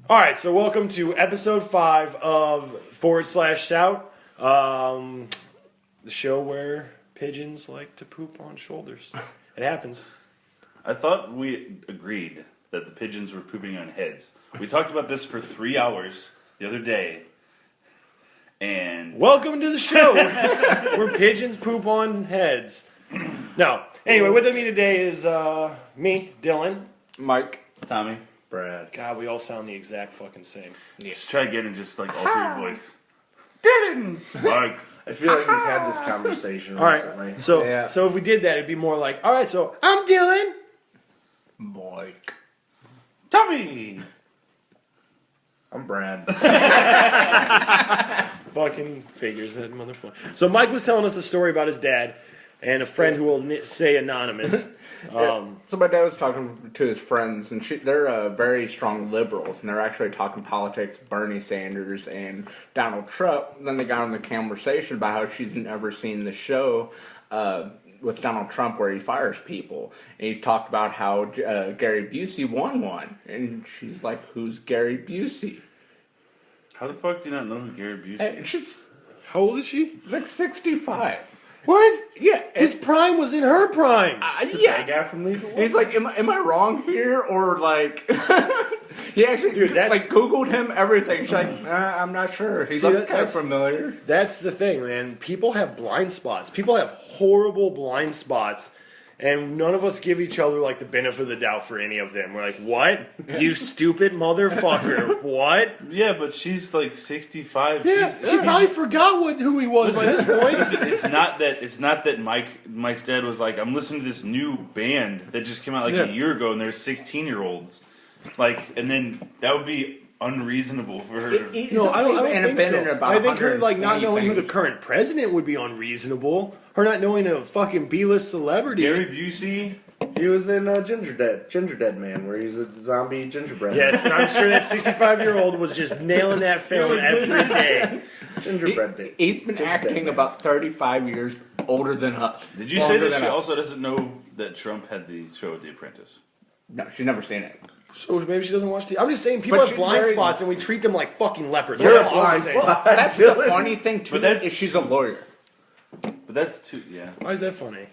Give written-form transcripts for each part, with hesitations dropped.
All right, so welcome to episode 5 of /Shout, the show where pigeons like to poop on shoulders. It happens. I thought we agreed that the pigeons were pooping on heads. We talked about this for 3 hours the other day. And welcome to the show where pigeons poop on heads. No. Anyway, with me today is me, Dylan. Mike. Tommy. Brad. God, we all sound the exact fucking same. Yeah. Just try again and just like alter your voice. Dylan! Mike. I feel like we've had this conversation recently. Right. So if we did that, it'd be more like, all right, so I'm Dylan. Mike. Tommy! I'm Brad. Fucking figures that motherfucker. So Mike was telling us a story about his dad and a friend who will say anonymous. So my dad was talking to his friends, and they're very strong liberals, and they're actually talking politics, Bernie Sanders and Donald Trump. Then they got on the conversation about how she's never seen the show with Donald Trump where he fires people. And he's talked about how Gary Busey won one. And she's like, who's Gary Busey? How the fuck do you not know who Gary Busey And is? she's How old is she? like 65. What? Yeah. His prime was in her prime. Yeah. That guy from Lethal He's like, am I wrong here? Or like, he actually Googled him, everything. She's like, I'm not sure. He looks kind of familiar. That's the thing, man. People have blind spots. People have horrible blind spots. And none of us give each other, like, the benefit of the doubt for any of them. We're like, what? You stupid motherfucker. What? Yeah, but she's like 65. Yeah, she probably forgot who he was by this point. It's not that Mike's dad was like, I'm listening to this new band that just came out like a year ago, and they're 16-year-olds. Like, and then that would be unreasonable for her. No, I don't think so. I think her like not knowing who the current president would be unreasonable. Her not knowing a fucking B-list celebrity. Gary Busey. He was in Ginger Dead Man, where he's a zombie gingerbread. Yes, and I'm sure that 65-year-old was just nailing that film every day. Gingerbread Day. He's been acting about 35 years older than us. Did you say that she also doesn't know that Trump had the show The Apprentice? No, she's never seen it. So maybe she doesn't watch TV. I'm just saying people have blind spots and we treat them like fucking leopards. We're a blind spot. That's the funny thing too. Is she's a lawyer. But that's too, yeah. Why is that funny?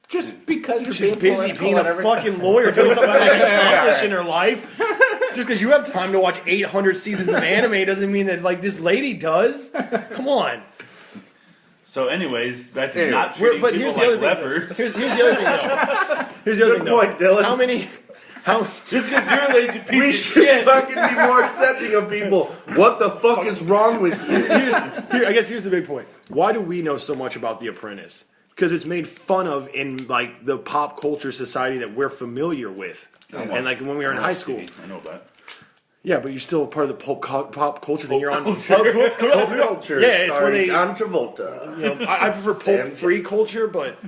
Just because She's busy being a fucking lawyer doing something like accomplished in her life. Just because you have time to watch 800 seasons of anime doesn't mean that like this lady does. Come on. So, anyways, back to not treating but people here's the like other lepers. Here's the other thing, though. Here's the other thing, though. Good point, Dylan. Just because you're a lazy piece We of should shit. fucking be more accepting of people. What the fuck is wrong with you? I guess here's the big point. Why do we know so much about The Apprentice? Because it's made fun of in like the pop culture society that we're familiar with, and like when we were in high school. I know that. Yeah, but you're still part of the pop culture thing. You're on Pop culture. Yeah, it's where they. John Travolta. You know, I prefer pulp-free culture, but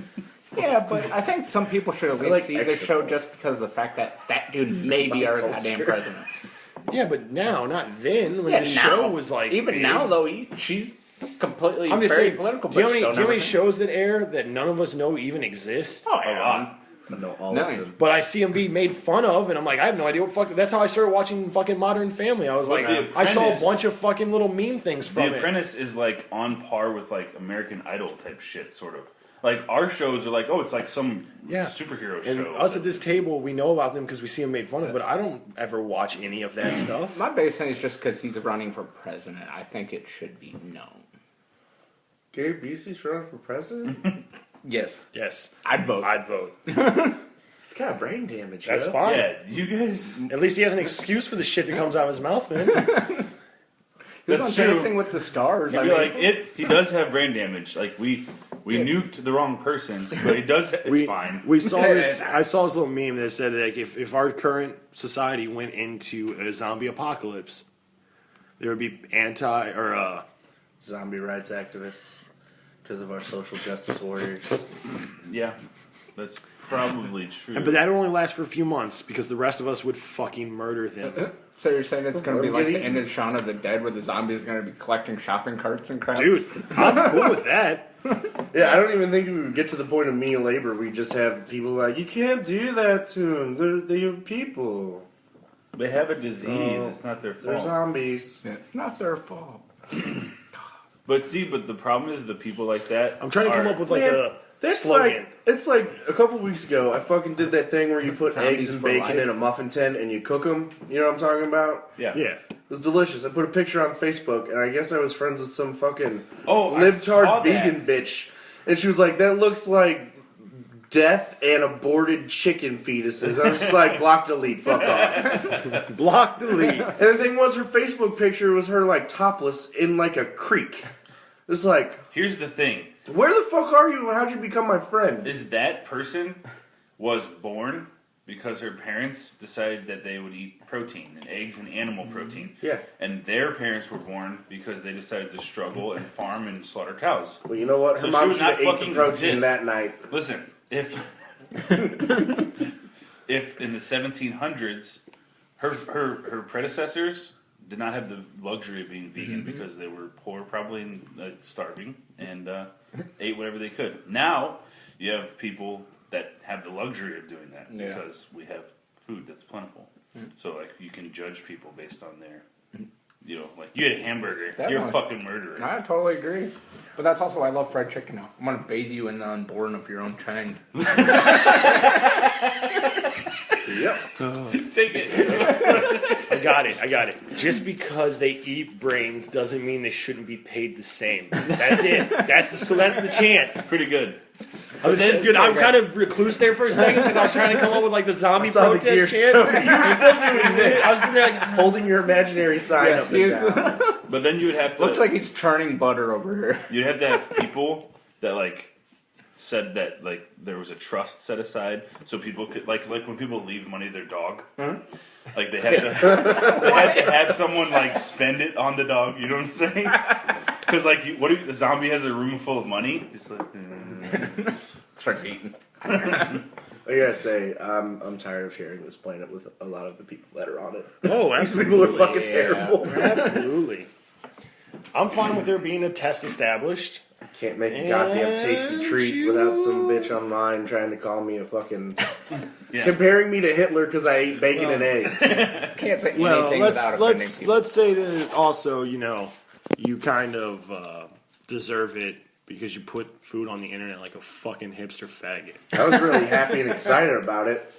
Yeah, but I think some people should at least like see the extra show pulp. just because of the fact that that dude may be our goddamn president. yeah, but now, not then. When the show was like even big. now though, she's completely I'm just very saying. political. Do you know how many shows that air that none of us know even exist? Oh yeah. No, all No. of them. But I see them being made fun of, and I'm like, I have no idea what fuck. That's how I started watching fucking Modern Family. I was But like, The I saw a Apprentice- bunch of fucking little meme things from The it. Apprentice is like on par with like American Idol type shit, sort of. Like our shows are like, oh, it's like some superhero And show. us at this table, we know about them because we see them made fun of, but I don't ever watch any of that stuff. My biggest thing is just because he's running for president. I think it should be known. Gary Busey's running for president? Yes. Yes. I'd vote. I'd vote. He's got brain damage. That's yo. fine. Yeah, you guys. At least he has an excuse for the shit that comes out of his mouth, man. He was on That's true. Dancing with the Stars. You'd be like, he does have brain damage. Like we nuked the wrong person, but he does. It's fine. We saw this. I saw this little meme that said like if our current society went into a zombie apocalypse, there would be Zombie rights activists because of our social justice warriors. Yeah, that's probably true. but that would only last for a few months because the rest of us would fucking murder them. So you're saying it's going to be like the end of Shaun of the Dead where the zombies are going to be collecting shopping carts and crap? Dude, I'm cool with that. Yeah, I don't even think we would get to the point of menial labor. We just have people like, you can't do that to them. They're people. They have a disease. It's not their They're fault. zombies. Yeah, not their fault. But the problem is the people like that. I'm trying to come up with like Man, a That's slogan. it's like a couple weeks ago, I fucking did that thing where you put Zombies eggs and for bacon life. in a muffin tin and you cook them. You know what I'm talking about? Yeah. Yeah. It was delicious. I put a picture on Facebook, and I guess I was friends with some fucking Oh, I saw libtard that. vegan bitch, and she was like, "That looks like death and aborted chicken fetuses." I was just like, "Block, delete, fuck off." Block, delete. And the thing was, her Facebook picture was her like topless in like a creek. It's like, Here's the thing: where the fuck are you? How'd you become my friend? is that person was born because her parents decided that they would eat protein and eggs and animal protein. Yeah. And their parents were born because they decided to struggle and farm and slaughter cows. Well, you know what? Her So she mom would should have not ate the fucking protein exist. that night. Listen, if in the 1700s, her predecessors did not have the luxury of being vegan because they were poor, probably and starving, and ate whatever they could. Now you have people that have the luxury of doing that because we have food that's plentiful. So like you can judge people based on their, like you had a hamburger, you're a Definitely. fucking murderer. I totally agree. But that's also why I love fried chicken now. I'm gonna bathe you in the unborn of your own kind. Yep. Take it. I got it. Just because they eat brains doesn't mean they shouldn't be paid the same. That's it. That's the chant. Pretty good. Dude, I'm kind of recluse there for a second because I was trying to come up with like the zombie Saw the gear protest chant. You're still doing this. I was sitting there like, Holding your imaginary sign Yes, up he and is. down. But then you would have to. Looks like he's churning butter over here. You'd have to have people that like said that like there was a trust set aside so people could like when people leave money to their dog, like they have to have someone like spend it on the dog. You know what I'm saying? Because like what if the zombie has a room full of money? Just like Starts eating. I gotta say, I'm tired of sharing this planet with a lot of the people that are on it. oh, These people are fucking Yeah. terrible. absolutely. I'm fine with there being a test established. Can't make a goddamn tasty And treat without some bitch online trying to call me a fucking... yeah. Comparing me to Hitler because I ate bacon and eggs. Can't say Well, anything without offending people. let's say that also, you kind of deserve it because you put food on the internet like a fucking hipster faggot. I was really happy and excited about it.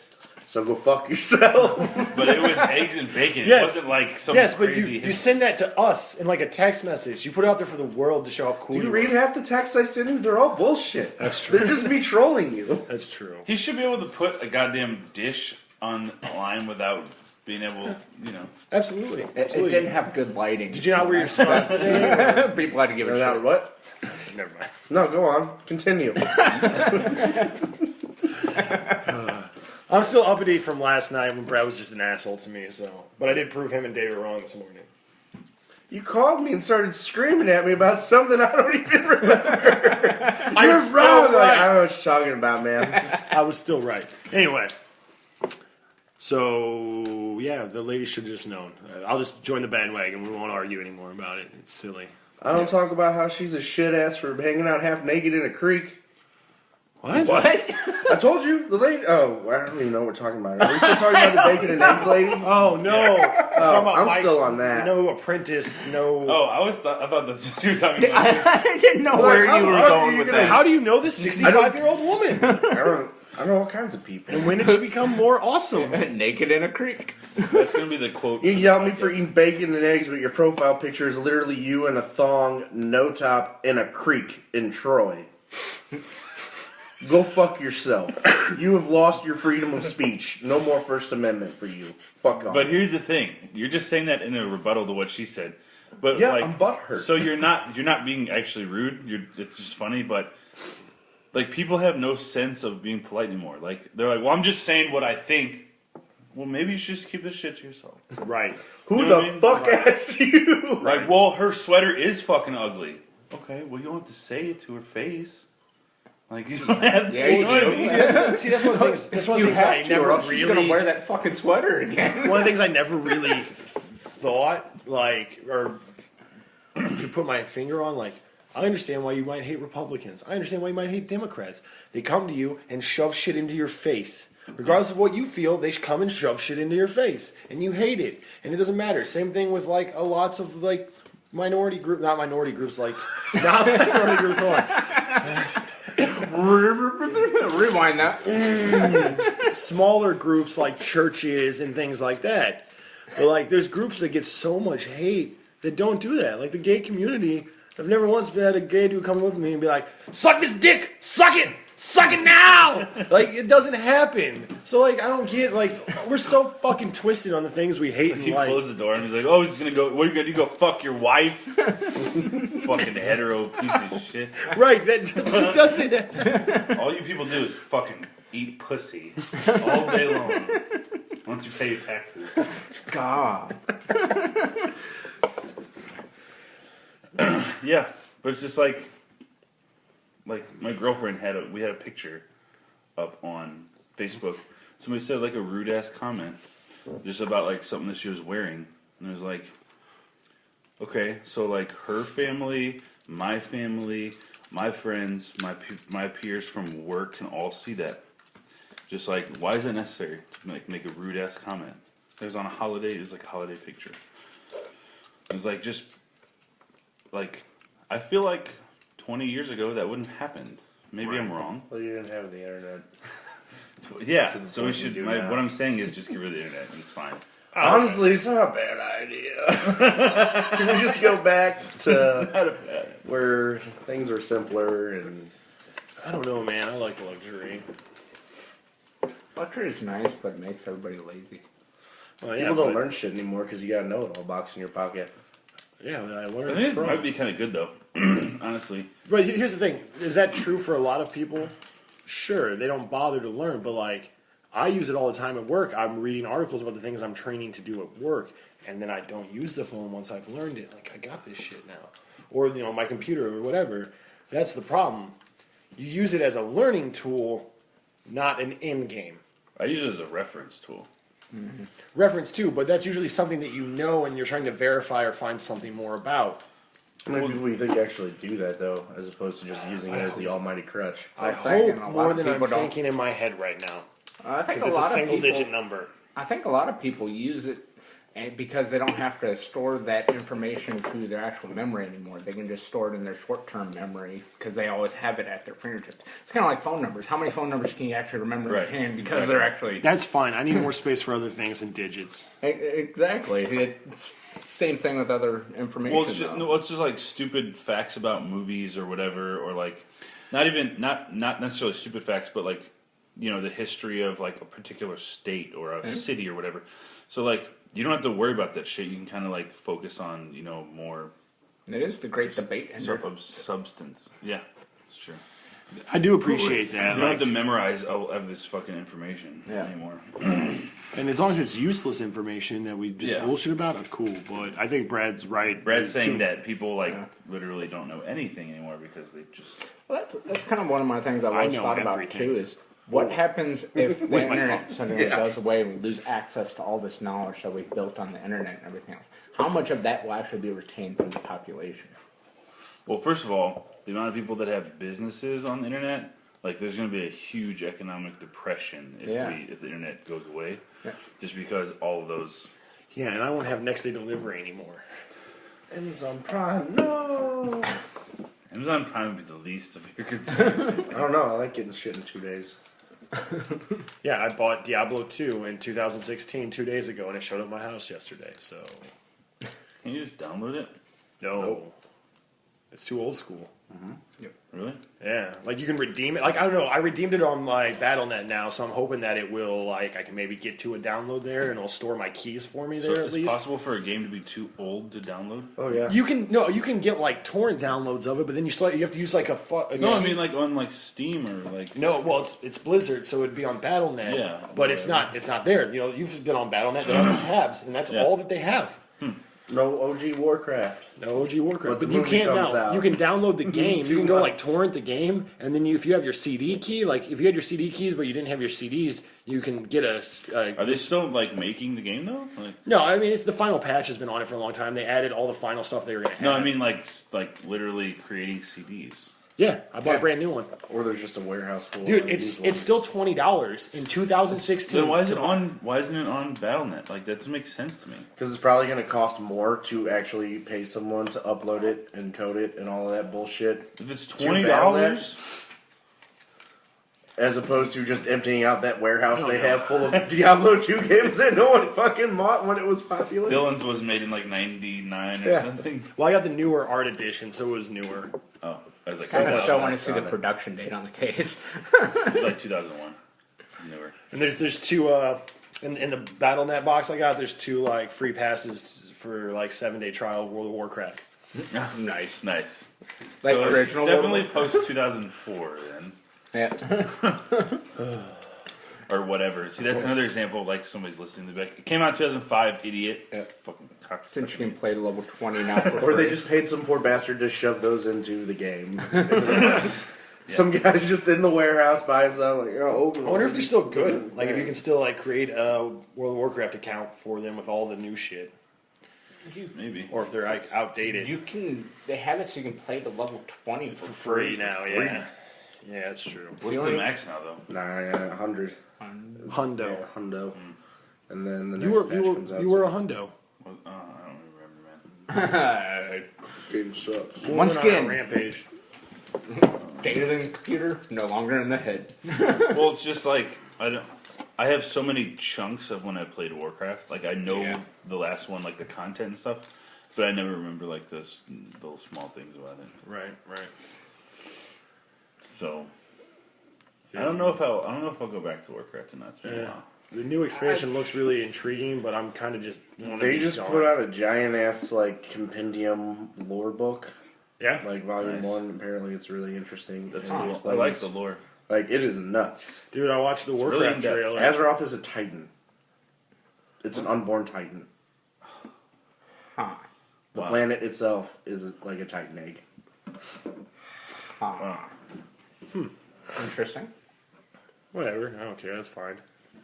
So go fuck yourself. But it was eggs and bacon. Yes. It wasn't like some Yes, but crazy. you send that to us in like a text message. You put it out there for the world to show how cool Do you you read are. half the texts I send you? They're all bullshit. That's true. They're just me trolling you. That's true. He should be able to put a goddamn dish on a line without being able, Absolutely. It Absolutely. didn't have good lighting. Did you not wear your scarf today? People had to give a Now, shit. what? Never mind. No, go on. Continue. I'm still uppity from last night when Brad was just an asshole to me. But I did prove him and David wrong this morning. You called me and started screaming at me about something I don't even remember. I You're was still wrong. Like, right. I don't know what you're talking about, man. I was still right. Anyway, so yeah, the lady should have just known. I'll just join the bandwagon. We won't argue anymore about it. It's silly. I don't talk about how she's a shit ass for hanging out half naked in a creek. What? I told you, the lady. Oh, I don't even know what we're talking about. Are we still talking about the bacon and eggs lady? Oh no! I'm still on that. No apprentice. No. Oh, I thought that's what you were talking about. I didn't know where how you were are going you with gonna- that. How do you know this 65-year-old woman? I don't know all kinds of people. And when did she become more awesome? Naked in a creek. That's gonna be the quote. You yell at me for eating bacon and eggs, but your profile picture is literally you in a thong, no top, in a creek in Troy. Go fuck yourself. You have lost your freedom of speech. No more First Amendment for you. Fuck off. But here's the thing: you're just saying that in a rebuttal to what she said. But Yeah, like, I'm butthurt. So you're not being actually rude. It's just funny, but like people have no sense of being polite anymore. Like they're like, well, I'm just saying what I think. Well, maybe you should just keep this shit to yourself. Right. Who You know the what I mean? fuck asked you? Like, well, her sweater is fucking ugly. Okay, well, you don't have to say it to her face. Like, you don't have to. Yeah, you you know what I do. mean? That's one of the things. That's one of the You things I have to, never or else she's gonna really. wear that fucking sweater again. One of the things I never really thought, like, or could put my finger on, like, I understand why you might hate Republicans. I understand why you might hate Democrats. They come to you and shove shit into your face. Regardless of what you feel, they come and shove shit into your face, and you hate it, and it doesn't matter. Same thing with like lots of like minority groups, not minority groups, like not minority groups. Hold on. Rewind that. Smaller groups like churches and things like that. But like, there's groups that get so much hate that don't do that. Like the gay community. I've never once had a gay dude come up with me and be like, "Suck this dick, suck it now!" Like, it doesn't happen. So like, I don't get, like, we're so fucking twisted on the things we hate in You life. close the door and he's like, "Oh, he's gonna go. What are you gonna do? Go fuck your wife?" Fucking hetero piece of shit. Right? That doesn't. All you people do is fucking eat pussy all day long. Why don't you pay your taxes? God. Yeah, but it's just like my girlfriend we had a picture up on Facebook. Somebody said like a rude ass comment just about like something that she was wearing, and it was like, okay, so like her family, my friends, my peers from work can all see that. Just like, why is it necessary to make a rude ass comment? It was on a holiday. It was like a holiday picture. It was like just. Like, I feel like 20 years ago that wouldn't happen. Maybe I'm wrong. Well, you didn't have the internet. Yeah, To the so we point should. you do now. What I'm saying is just get rid of the internet. And it's fine. Honestly, it's not a bad idea. Can we just go back to where things are simpler and I don't know, man. I like luxury. Luxury is nice, but it makes everybody lazy. Well, yeah, people don't but- learn shit anymore because you got a know-it-all box in your pocket. Yeah, I I learned think it from. might be kind of good though, honestly. But here's the thing: is that true for a lot of people? Sure, they don't bother to learn, but like, I use it all the time at work. I'm reading articles about the things I'm training to do at work, and then I don't use the phone once I've learned it. Like, I got this shit now, or my computer or whatever. That's the problem. You use it as a learning tool, not an end game. I use it as a reference tool. Reference too, but that's usually something that you know and you're trying to verify or find something more about. How many people do you think actually do that, though, as opposed to just using it as the almighty crutch? I thinking hope a lot more of than I'm people don't. thinking in my head right now. I think Because it's a single-digit number. I think a lot of people use it because they don't have to store that information to their actual memory anymore. They can just store it in their short-term memory because they always have it at their fingertips. It's kind of like phone numbers. How many phone numbers can you actually remember Right. in hand because they're actually... That's fine. I need more space for other things than digits. Exactly. Same thing with other information. Well, it's just, though. no, it's just like stupid facts about movies or whatever, or like not necessarily stupid facts, but like the history of like a particular state or a city or whatever. So like. You don't have to worry about that shit. You can kind of like focus on, more. It is the great debate ender. Substance. Yeah, it's true. I do appreciate that. You don't have to memorize all of this fucking information anymore. And as long as it's useless information that we just Yeah. bullshit about, I'm cool. But I think Brad's right. Brad's saying too. that people literally don't know anything anymore because they just. Well, that's kind of one of my things I've always know thought about everything. too is what happens if the With my internet phone. suddenly goes away and we lose access to all this knowledge that we've built on the internet and everything else? How much of that will actually be retained from the population? Well, first of all, the amount of people that have businesses on the internet, like there's going to be a huge economic depression if the internet goes away, just because all of those. Yeah, and I won't have next day delivery anymore. Amazon Prime, no! Amazon Prime would be the least of your concerns. I don't know, I like getting shit in 2 days. Yeah, I bought Diablo 2 in 2016 2 days ago, and it showed up at my house yesterday. So Can you just download it? no, it's too old school. Really? Yeah, like you can redeem it. Like I don't know, I redeemed it on my BattleNet now, so I'm hoping that it will like I can maybe get to a download there, and it'll store my keys for me there So at it's least. possible for a game to be too old to download? Oh, yeah. You can get like torrent downloads of it, but then you have to use like a No, I mean like on like Steam or like. no. Well, it's Blizzard, so it'd be on BattleNet. Yeah, but it's not there. You've been on BattleNet. They have the tabs, and that's all that they have. No OG Warcraft. No OG Warcraft, But the but you movie can't comes now. out. You can download the game. You 2 can go like months. torrent the game, and then if you have your CD key, like if you had your CD keys but you didn't have your CDs, you can get Are they still like making the game though? Like, No, I mean it's the final patch has been on it for a long time. They added all the final stuff they were going to have. no, I mean like literally creating CDs. Yeah, I bought a brand new one. Or there's just a warehouse full. Dude, of it's used ones. still $20 in 2016. Then why isn't it on BattleNet? Like, that doesn't make sense to me. Because it's probably going to cost more to actually pay someone to upload it and code it and all of that bullshit. If it's To Battle.net, $20, as opposed to just emptying out that warehouse they know. have full of Diablo 2 games that no one fucking bought when it was popular. Dylan's was made in like '99 or Yeah. something. Well, I got the newer art edition, so it was newer. Oh, I was like, Kind of that's still what want I to see the saw. production date on the case. it was like 2001. Newer. And there's two in the BattleNet box I got. There's two like free passes for like 7-day trial of World of Warcraft. Nice. Nice. Like So it's original definitely World post 2004 then. Yeah. Or whatever. See, that's another example of like somebody's listening to the back. It came out in 2005, idiot. Yeah. Fucking cocksucker. Since you can play to level 20 now for Or they free. just paid some poor bastard to shove those into the game. Some guy's just in the warehouse by himself, like, oh. I wonder if they're still good. Like if you can still like create a World of Warcraft account for them with all the new shit, Maybe. or if they're like outdated You can. They have it so you can play to level 20 for free now. Yeah, yeah, that's true. What's the max now, though? Nah, yeah, 100. Hundo. Yeah, hundo. And then the next You were patch comes out. you were a hundo. Well, I don't remember, man. Game sucks. We Once went on a again. rampage. Data in the computer, no longer in the head. Well, it's just like I have so many chunks of when I played Warcraft. Like I know Yeah. the last one, like the content and stuff, but I never remember like those little small things about it. Right. So I don't know if I'll go back to Warcraft or not. It's been a Yeah. while. The new expansion looks really intriguing, but I'm kind of just. They just put out a giant ass like compendium lore book, Yeah. like volume Nice. 1. Apparently, it's really interesting. That's and it cool. I explains- like the lore. Like it is nuts. Dude, I watched the really Warcraft in-depth. trailer. Azeroth is a titan. It's an unborn titan. Huh. The Wow. planet itself is like a titan egg. Huh. Interesting. Whatever. I don't care. That's fine.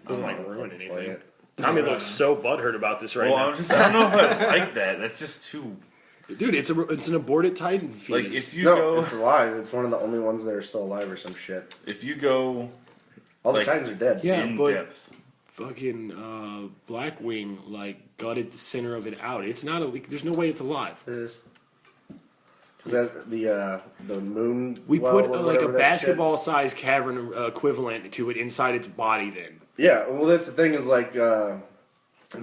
Doesn't like ruin Play anything. it. Tommy looks so butthurt about this right Well, now. I don't know if I like that. That's just too. Dude, it's an aborted Titan fetus. Like if you No, go, it's alive. It's one of the only ones that are still alive or some shit. if you go All the Like- titans are dead. Yeah, in but- depth. fucking Blackwing like gutted the center of it out. It's not a. There's no way it's alive. It is. Is that the moon? We well, put or like a whatever that basketball-sized cavern equivalent to it inside its body. Then shit- Yeah, well, that's the thing is like the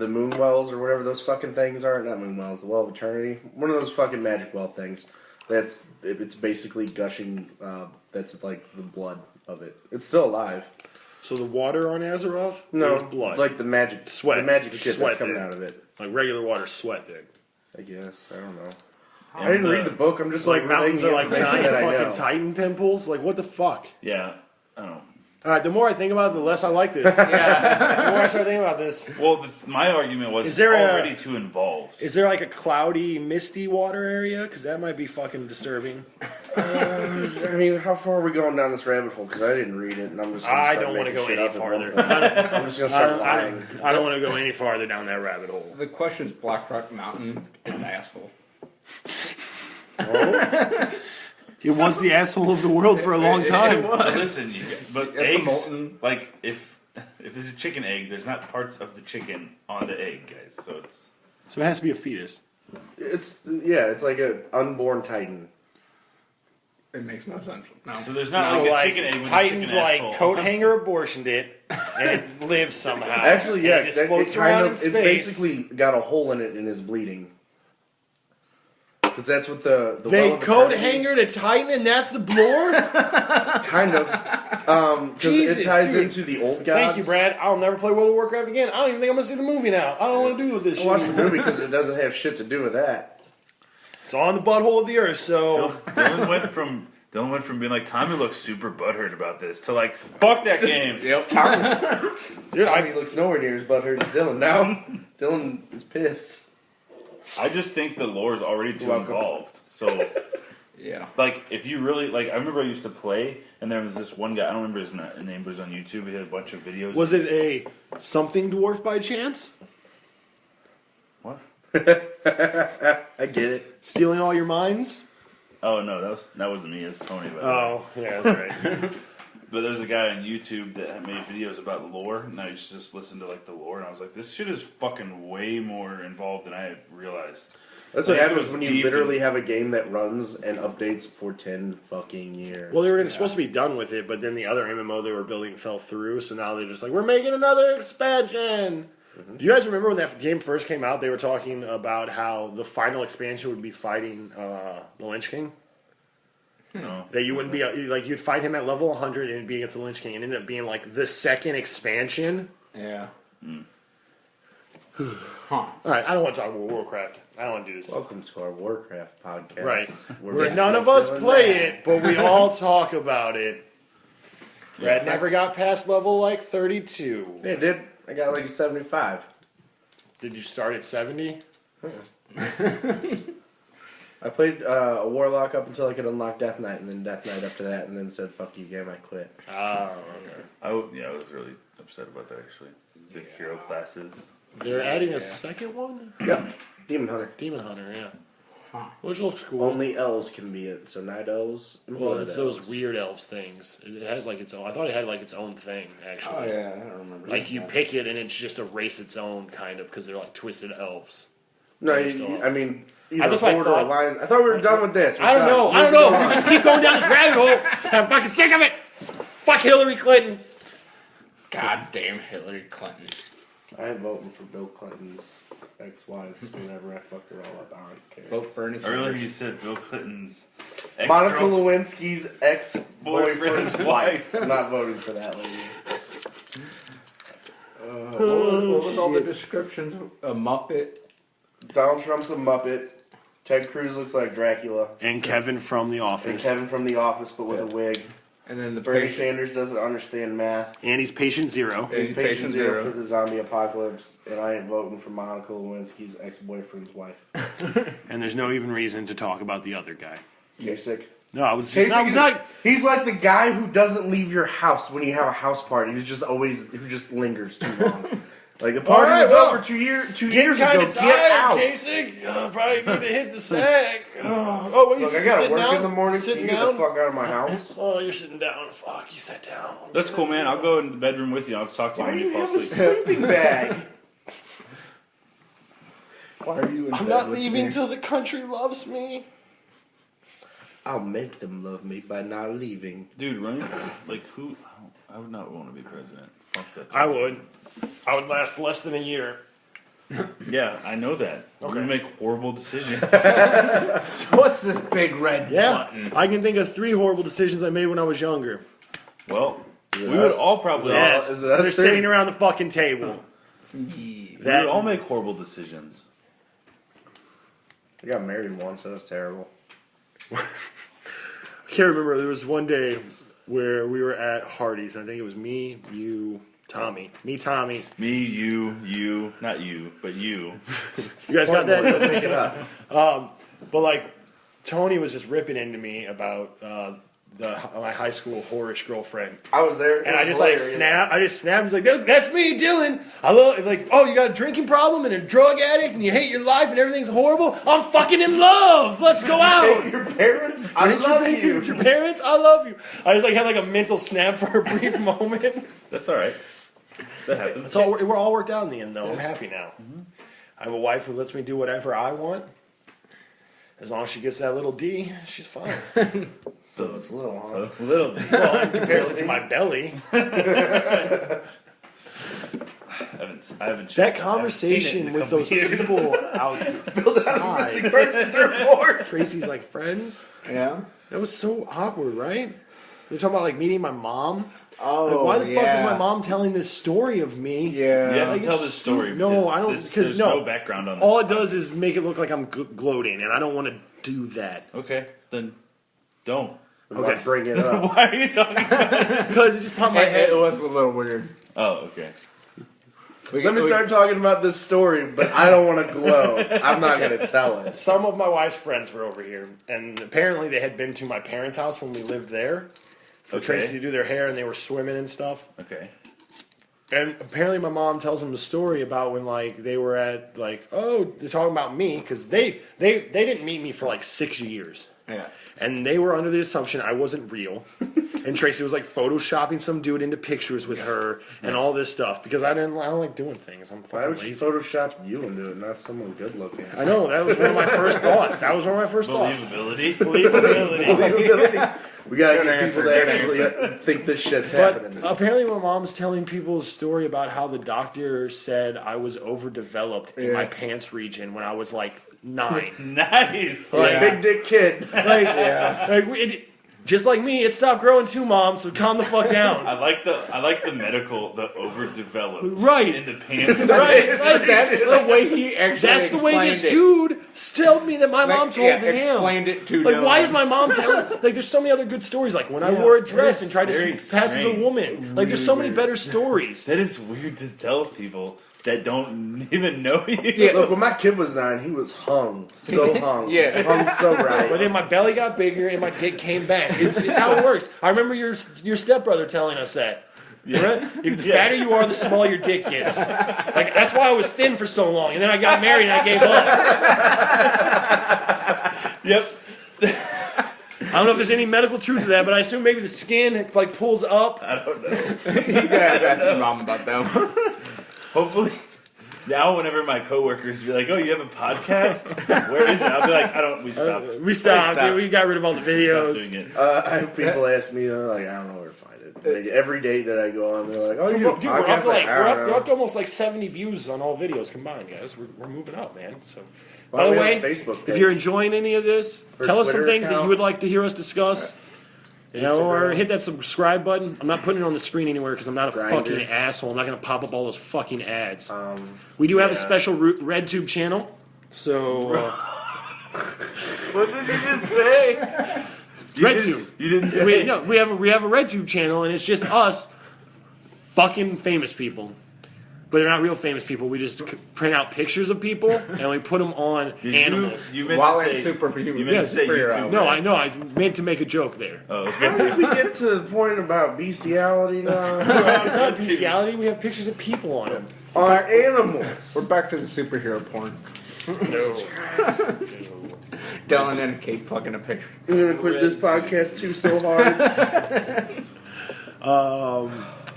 moon wells or whatever those fucking things are. Not moon wells, the well of eternity. One of those fucking magic well things. It's basically gushing. That's like the blood of it. It's still alive. so the water on Azeroth No, is blood, like the magic Sweat. the magic It's shit sweat that's coming then. out of it. like regular water, sweat. Then I guess I don't know. And, I didn't read the book. I'm just it's like relaying mountains the are like information giant that I fucking know. Titan pimples. Like what the fuck? Yeah, I don't know. All right, the more I think about it, the less I like this. Yeah. The more I start thinking about this. Well, my argument was Is there a- already too involved. Is there like a cloudy, misty water area? Because that might be fucking disturbing. I mean, how far are we going down this rabbit hole? Because I didn't read it, and I'm just. Gonna I start don't want to making go shit any up at farther. one point. I'm just gonna start lying. I don't want to go any farther down that rabbit hole. The question's Blackrock Mountain. It's asshole. It was the asshole of the world for a long time. But listen, but It's a eggs, molten- like if there's a chicken egg, there's not parts of the chicken on the egg, guys. So it's So it has to be a fetus. It's like an unborn titan. It makes no sense. No. so there's not So like a like chicken egg with a Titan's chicken like asshole. coat hanger abortioned it, and it lives somehow. Actually, yeah, And it just that- floats it kind around of, in it's space. basically got a hole in it and is bleeding. Because that's what the They well of coat eternity- hangered a Titan, and that's the blore. kind of. Because Jesus, it ties dude. into the old gods. Thank you, Brad. I'll never play World of Warcraft again. I don't even think I'm gonna see the movie now. I don't want to do with this I watched shit. the movie because it doesn't have shit to do with that. It's on the butthole of the earth, so Dylan went from being like Tommy looks super butthurt about this to like fuck that game. Yep. dude, Tommy looks nowhere near as butthurt as Dylan now. Dylan is pissed. I just think the lore is already too Welcome. involved. So Yeah. like if you really like, I remember I used to play, and there was this one guy. I don't remember his name, but it was on YouTube. He had a bunch of videos. was it a something dwarf by chance? What? I get it. Stealing all your minds? Oh no, that wasn't me. It was Tony. By the way. Oh, yeah, that's right. But there's a guy on YouTube that made videos about lore, and I used to just listen to like the lore, and I was like, this shit is fucking way more involved than I had realized. That's what Like, it happens was when you deep literally have a game that runs and updates for 10 fucking years. Well, they were supposed to be done with it, but then the other MMO they were building fell through, so now they're just like, we're making another expansion. Do you guys remember when that game first came out, they were talking about how the final expansion would be fighting the Lynch King? No. That you wouldn't be, like, you'd fight him at level 100 and it'd be against the Lynch King, and it ended up being, like, the second expansion. Yeah. All right, I don't want to talk about Warcraft. I don't want to do this. Welcome to our Warcraft podcast. Right. Where Where we none of us play it, but we all talk about it. Brad never got past level, like, 32. Yeah, dude. I got like 75. Did you start at 70? I played a Warlock up until I could unlock Death Knight, and then Death Knight after that, and then said, fuck you, game, I quit. Oh, okay. I was really upset about that actually. The hero classes. They're adding a second one? Yep. Demon Hunter. Demon Hunter, yeah. Huh. Which looks cool. Only elves can be it, so night elves and Well, blood it's elves. those weird elves things. It has like its own. I thought it had like its own thing actually. Oh yeah, I don't remember. Like you that. pick it and it's just a race its own kind of because they're like twisted elves. No, They're still elves. I mean, either That's what I Horde or thought. Alliance. I thought we were done with this. We're I don't done. know. I don't know. We just keep going down this rabbit hole. I'm fucking sick of it. Fuck Hillary Clinton. Goddamn Hillary Clinton. I am voting for Bill Clinton's ex-wives whenever I fucked her all up. I don't care. Vote Bernie Earlier Sanders. you said Bill Clinton's Monica ex-girlfriend. Lewinsky's ex-boyfriend's Boyfriend's wife. I'm not voting for that lady. What was all the descriptions? A Muppet. Donald Trump's a Muppet. Ted Cruz looks like Dracula. And Kevin from The And Office. Kevin from The Office, but with a wig. And then the Bernie patient. Sanders doesn't understand math. And he's patient zero. He's patient zero for the zombie apocalypse, and I ain't voting for Monica Lewinsky's ex-boyfriend's wife. And there's no even reason to talk about the other guy. Kasich. No, I was just not. He's like the guy who doesn't leave your house when you have a house party. Who just lingers too long. Like the party All right, was well, over 2 years Getting ago. kind Get of tired, out. Kasich. Probably need to hit the sack. Oh, what are you Look, I gotta sitting work down? in the morning. Sitting You get down? the fuck out of my house. Oh, you're sitting down. Fuck, you sat down. That's cool, man. I'll go in the bedroom with you. I'll talk to you Why when do you you fall have a asleep. sleeping bag? Why are you in I'm bed not with leaving me? till the country loves me. I'll make them love me by not leaving. Dude, running like who? I would not want to be president. Fuck that. I would. I would last less than a year. Yeah, I know that. Okay. We make horrible decisions. What's this big red Yeah, button? I can think of 3 horrible decisions I made when I was younger. Well, Is it we would us? all probably. Yes, is it us they're too? sitting around the fucking table. We That- would all make horrible decisions. I got married once. That was terrible. I can't remember. There was one day where we were at Hardee's. And I think it was me, you, Tommy. Me, Tommy. Me, you, not you, but you. You guys got that? Let's make it up. But like, Tony was just ripping into me about my high school whorish girlfriend, I was there. and I just like snap. I just snapped. He's like, "That's me, Dylan. I love like, oh, you got a drinking problem and a drug addict, and you hate your life and everything's horrible. I'm fucking in love. Let's go out." Your parents, I Hate love your you. parents, I love you. I just like had like a mental snap for a brief moment. That's all right. That happens. It's all we're all worked out in the end, though. I'm happy now. I have a wife who lets me do whatever I want. As long as she gets that little D, she's fine. So it's little, huh? So it's a little. Well, in comparison to my belly. I haven't. That I haven't seen it conversation in a with couple those years. people Missing outside. persons report. Tracy's like friends. Yeah. That was so awkward, right? They're talking about like meeting my mom. Oh, Like, why the fuck is yeah. my mom telling this story of me? Yeah. You have Like, to tell it's this story. stupid. No, I don't- Because 'cause there's no. no background on this. All it does is make it look like I'm gloating, and I don't want to do that. Okay, then don't. Okay. Bring it up. Why are you talking about? Because it just popped my It, head. it was a little weird. Oh, okay. Let me start talking about this story, but I don't want to glow. I'm not going to tell it. Some of my wife's friends were over here, and apparently they had been to my parents' house when we lived there for Okay. Tracy to do their hair, and they were swimming and stuff. Okay. And apparently my mom tells them a story about when like they were at like, oh, they're talking about me because they didn't meet me for like 6 years. Yeah. And they were under the assumption I wasn't real. And Tracy was like photoshopping some dude into pictures with her and all this stuff because I don't like doing things. I'm Why fucking would she lazy. Photoshop you into it, not someone good looking? I know, that was one of my first thoughts. Believability. Believability. We gotta Good get answer, people to good actually think this shit's But happening. apparently my mom's telling people a story about how the doctor said I was overdeveloped in my pants region when I was like 9. Nice. Like, Yeah. big dick kid. Just like me, it stopped growing too, Mom, so calm the fuck down. I like the medical, the overdeveloped. Right. In the pants. Right, like That's the way he actually that's the way this explained dude told me that my mom told him. explained it to Like, Dylan. why is my mom telling? Like, there's so many other good stories. Like when I wore a dress and tried to Very pass as a strange. woman. Like, there's so many better stories. That is weird to tell people that don't even know you. Yeah. Look, when my kid was 9, he was hung. So hung. Yeah. Hung so But right. then my belly got bigger and my dick came back. It's how it works. I remember your stepbrother telling us that. Right? If the fatter you are, the smaller your dick gets. Like that's why I was thin for so long, and then I got married and I gave up. Yep. I don't know if there's any medical truth to that, but I assume maybe the skin like pulls up. I don't know. You gotta ask your mom about them. Hopefully, now whenever my coworkers be like, "Oh, you have a podcast? Where is it?" I'll be like, "I don't." We stopped. We stopped. Stop. We got rid of all the Stopped videos. doing it. I have people ask me, like, I don't know where to find it. Like, every date that I go on, they're like, oh, you do a Dude, we're up, podcast? to Like, I we're don't know. up to almost like 70 views on all videos combined, guys. We're moving up, man. So, Why by the don't we way, have a Facebook if page? you're enjoying any of this, Or tell us some Twitter things that account. you would like to hear us discuss. You know, or Instagram. hit that subscribe button. I'm not putting it on the screen anywhere because I'm not a Grindr. fucking asshole. I'm not going to pop up all those fucking ads. We do have a yeah. special RedTube channel. So, What did you just say? RedTube. You didn't say. We have a RedTube channel, and it's just us fucking famous people. But they're not real famous people. We just print out pictures of people, and we put them on Did animals. You meant While to in say superhuman. You meant to say superhero. YouTube. No, I know. I meant to make a joke there. Oh, How did okay. we get to the point about bestiality now? It's not bestiality. We have pictures of people on them. On animals. We're back to the superhero porn. No. Dylan and a cape fucking a picture. You're gonna quit this podcast too so hard.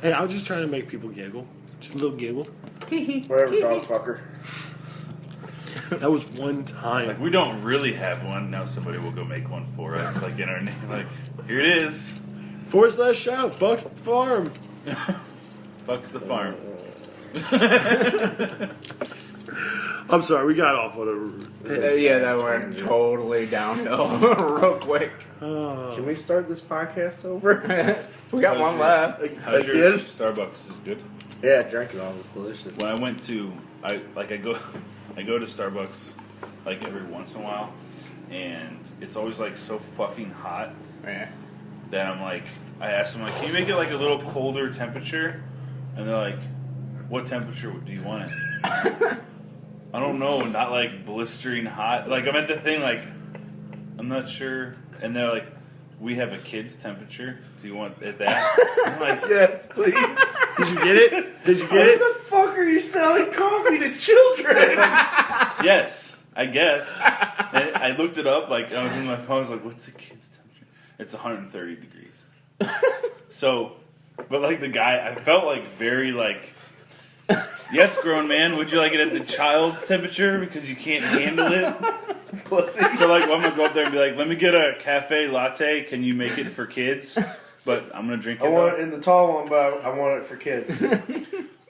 Hey, I was just trying to make people giggle. Just a little giggle. Whatever, dog fucker. That was one time. Like we don't really have one. Now somebody will go make one for us. Like in our name. Like here it is. /shout. Bucks Farm. Fucks the farm. I'm sorry. We got off whatever. Yeah, that went totally downhill real quick. Can we start this podcast over? We got one left. How's your Again? Starbucks is good? Yeah, I drank it all. It was delicious. When I went to I go to Starbucks like every once in a while, and it's always like so fucking hot Yeah. that I'm like, I asked them like, can you make it like a little colder temperature? And they're like, what temperature do you want it? I don't know, not like blistering hot. Like I'm at the thing like, I'm not sure. And they're like, we have a kid's temperature. Do you want it that? I'm like, Yes, please. Did you get it? Did you get Why it? the fuck are you selling coffee to children? yes, I guess. And I looked it up, like, I was in my phone, I was like, what's the kid's temperature? It's 130 degrees. So, but like the guy, I felt like very like, yes, grown man, would you like it at the child's temperature because you can't handle it? Pussy. So like, I'm gonna go up there and be like, let me get a cafe latte, can you make it for kids? But I'm gonna drink it. I want up. it in the tall one, but I want it for kids.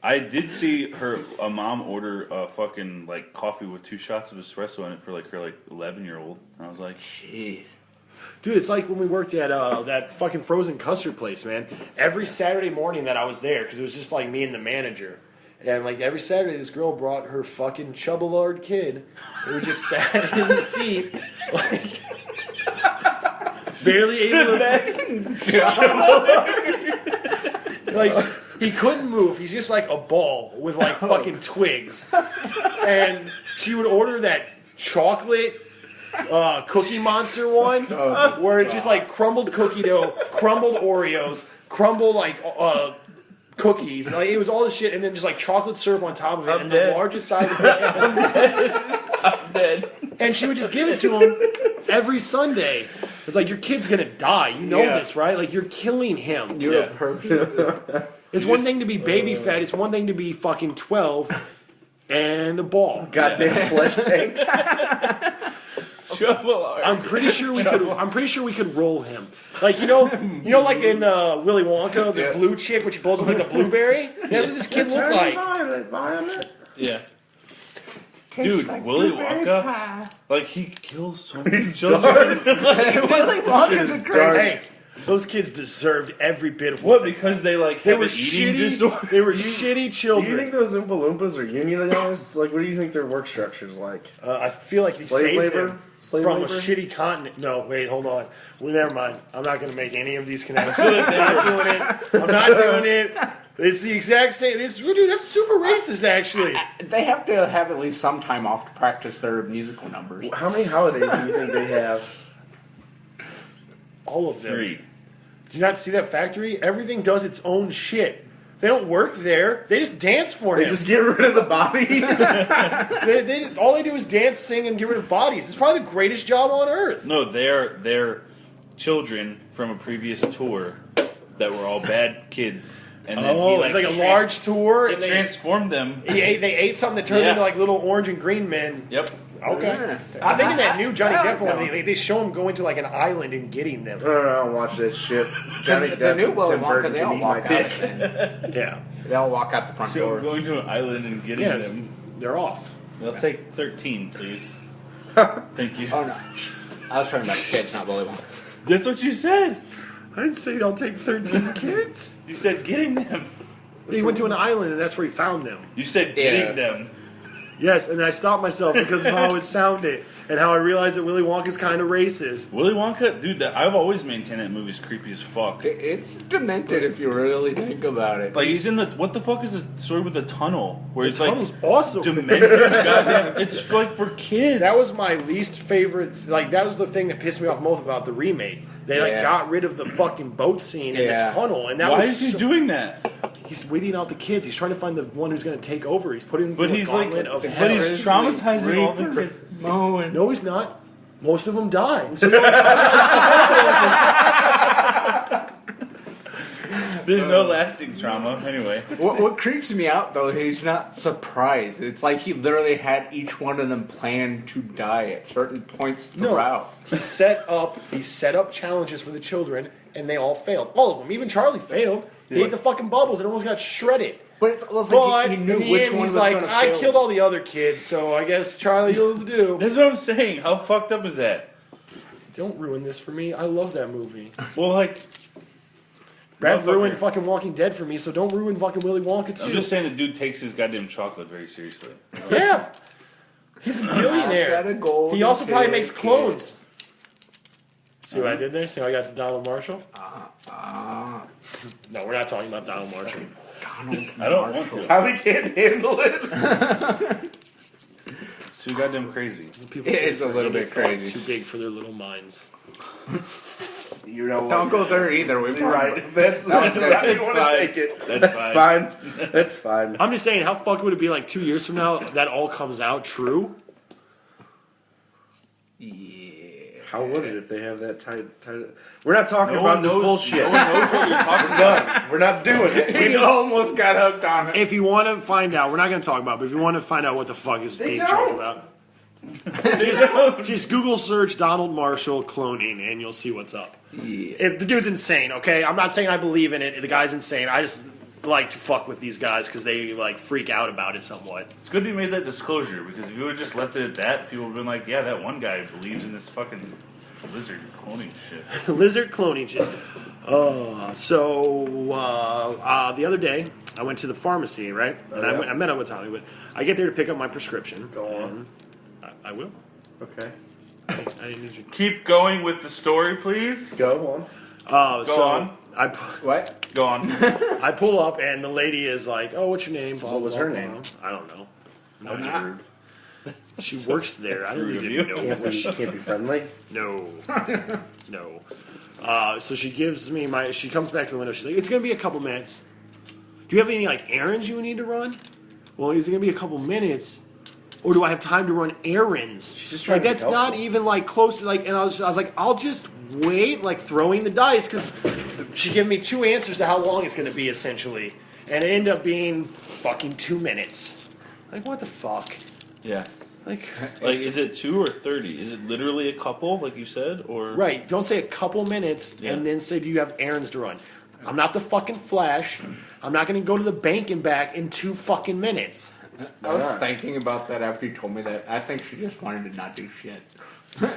I did see a mom order a fucking like coffee with 2 shots of espresso in it for like her 11-year-old. And I was like, Jeez. Dude, it's like when we worked at that fucking frozen custard place, man. Every Saturday morning that I was there, because it was just like me and the manager. And like every Saturday, this girl brought her fucking chubbalard kid. And we just sat in the seat, like barely able to. Like he couldn't move. He's just like a ball with like fucking twigs. And she would order that chocolate Cookie Monster one, where it's just like crumbled cookie dough, crumbled Oreos, crumbled like cookies. Like it was all this shit, and then just like chocolate syrup on top of it, and dead. the largest size of it. I'm dead. And she would just give it to him, every Sunday. It's like, your kid's gonna die. You know this, right? Like, you're killing him. You're a purpose. It's one thing to be baby fed. It's one thing to be fucking 12 and a ball. Goddamn flesh tank. I'm pretty sure we could roll him. Like, you know, like in Willy Wonka, the blue chick, when she blows up like the blueberry. That's what this kid looked like. Violet. Yeah. Dude, Willy Wonka, like, he kills so many children. Willy Wonka's a great. Hey, those kids deserved every bit of What? Because they like they have were an eating shitty. disorder. They were shitty Do you children. think those Oompa Loompas are unionized? Like, what do you think their work structure's like? I feel like he Slave saved labor? them Slave from labor? a shitty continent. No, wait, hold on. Well, never mind. I'm not going to make any of these connections. I'm not doing it. I'm not doing it. It's the exact same. Dude, that's super racist, actually. They have to have at least some time off to practice their musical numbers. How many holidays do you think they have? All of them. 3. Do you not see that factory? Everything does its own shit. They don't work there. They just dance for They him. just get rid of the bodies? All they do is dance, sing, and get rid of bodies. It's probably the greatest job on earth. No, they're children from a previous tour that were all bad kids. And then It's like a large tour. It And they transformed them. they ate something that turned Yeah. into like little orange and green men. Yep. Okay. Yeah. I think in that new Johnny I Depp like that one, they show him going to like an island and getting them. I don't watch that shit. Johnny The Depp new and Willy Tim Wonka, Burton they can all eat walk my out. dick. And Yeah. they all walk out the front So door. going to an island and getting Yes. them. They're off. They'll take 13, please. Thank you. Oh no, I was talking about the kids, not Willy Wonka. That's what you said. I didn't say I'll take 13 kids. You said getting them. He went to an island and that's where he found them. You said getting them. Yes, and I stopped myself because of how it sounded and how I realized that Willy Wonka's kind of racist. Willy Wonka, dude, I've always maintained that movie's creepy as fuck. It's demented if you really think about it. Like, he's in the... What the fuck is this story with the tunnel? Where he's Tunnel's like... awesome. Demented. Goddamn, it's like for kids. That was my least favorite. Like, that was the thing that pissed me off most about the remake. They like got rid of the fucking boat scene in the tunnel, and that Why was is he so- doing that? He's weeding out the kids. He's trying to find the one who's going to take over. He's putting them But through he's a like... gauntlet of But hell. he's traumatizing all the kids. Moan. No, he's not. Most of them die. So There's no lasting trauma. Anyway. What creeps me out though, he's not surprised. It's like he literally had each one of them planned to die at certain points throughout. he set up challenges for the children, and they all failed. All of them. Even Charlie failed. He ate the fucking bubbles and almost got shredded. But it's almost But like he knew in the which end, one he's was like, gonna I fail. killed all the other kids, so I guess Charlie, you'll do. That's what I'm saying. How fucked up is that? Don't ruin this for me. I love that movie. Well, like... Brad Motherfucker. ruined fucking Walking Dead for me, so don't ruin fucking Willy Wonka too. I'm just saying the dude takes his goddamn chocolate very seriously. Yeah. He's a I've got a billionaire. golden He also probably makes ticket. clones. See what I did there? See how I got to Donald Marshall? No, we're not talking about Donald Marshall. Donald I don't want Marshall. to. Tommy can't handle it. It's too goddamn crazy. People It's say a little bit they're crazy. Too big for their little minds. You know what? Don't go there either. We've You're right. That's the route you want to fine. take it. That's fine. That's fine. I'm just saying, how fucked would it be like 2 years from now that all comes out true? How would it if they have that tight? We're not talking No about one this knows- bullshit. No one knows what you're talking We're about. done. We're not doing it. He almost got hooked on it. If you want to find out, we're not going to talk about it, but if you want to find out what the fuck is being don't. talked about, just Google search Donald Marshall cloning and you'll see what's up. The dude's insane, okay? I'm not saying I believe in it. The guy's insane. I just like to fuck with these guys because they like freak out about it somewhat. It's good you made that disclosure because if you would have just left it at that, people would have been like, yeah, that one guy believes in this fucking lizard cloning shit. Lizard cloning shit. The other day, I went to the pharmacy, right? And I met up with Tommy, but I get there to pick up my prescription. Go on. I will. Okay. I didn't need you. Keep going with the story, please. Go on. So on. What? Go on. I pull up, and the lady is like, "Oh, what's your name?" Blah, What was blah, her blah. name? I don't know. That's rude. She works there. I don't rude of even you. know. Can't be friendly. No. So she gives me she comes back to the window. She's like, it's going to be a couple minutes. Do you have any, like, errands you need to run? Well, is it going to be a couple minutes? Or do I have time to run errands? just trying Like, to be that's not helpful. even like close to like. And I was like, I'll just wait, like throwing the dice, because she gave me 2 answers to how long it's going to be essentially, and it ended up being fucking 2 minutes. Like, what the fuck? Yeah. Like, Is it 2 or 30? Is it literally a couple, like you said, or right? Don't say a couple minutes Yeah. and then say, do you have errands to run? I'm not the fucking Flash. I'm not going to go to the bank and back in 2 fucking minutes. I was thinking about that after you told me that. I think she just wanted to not do shit.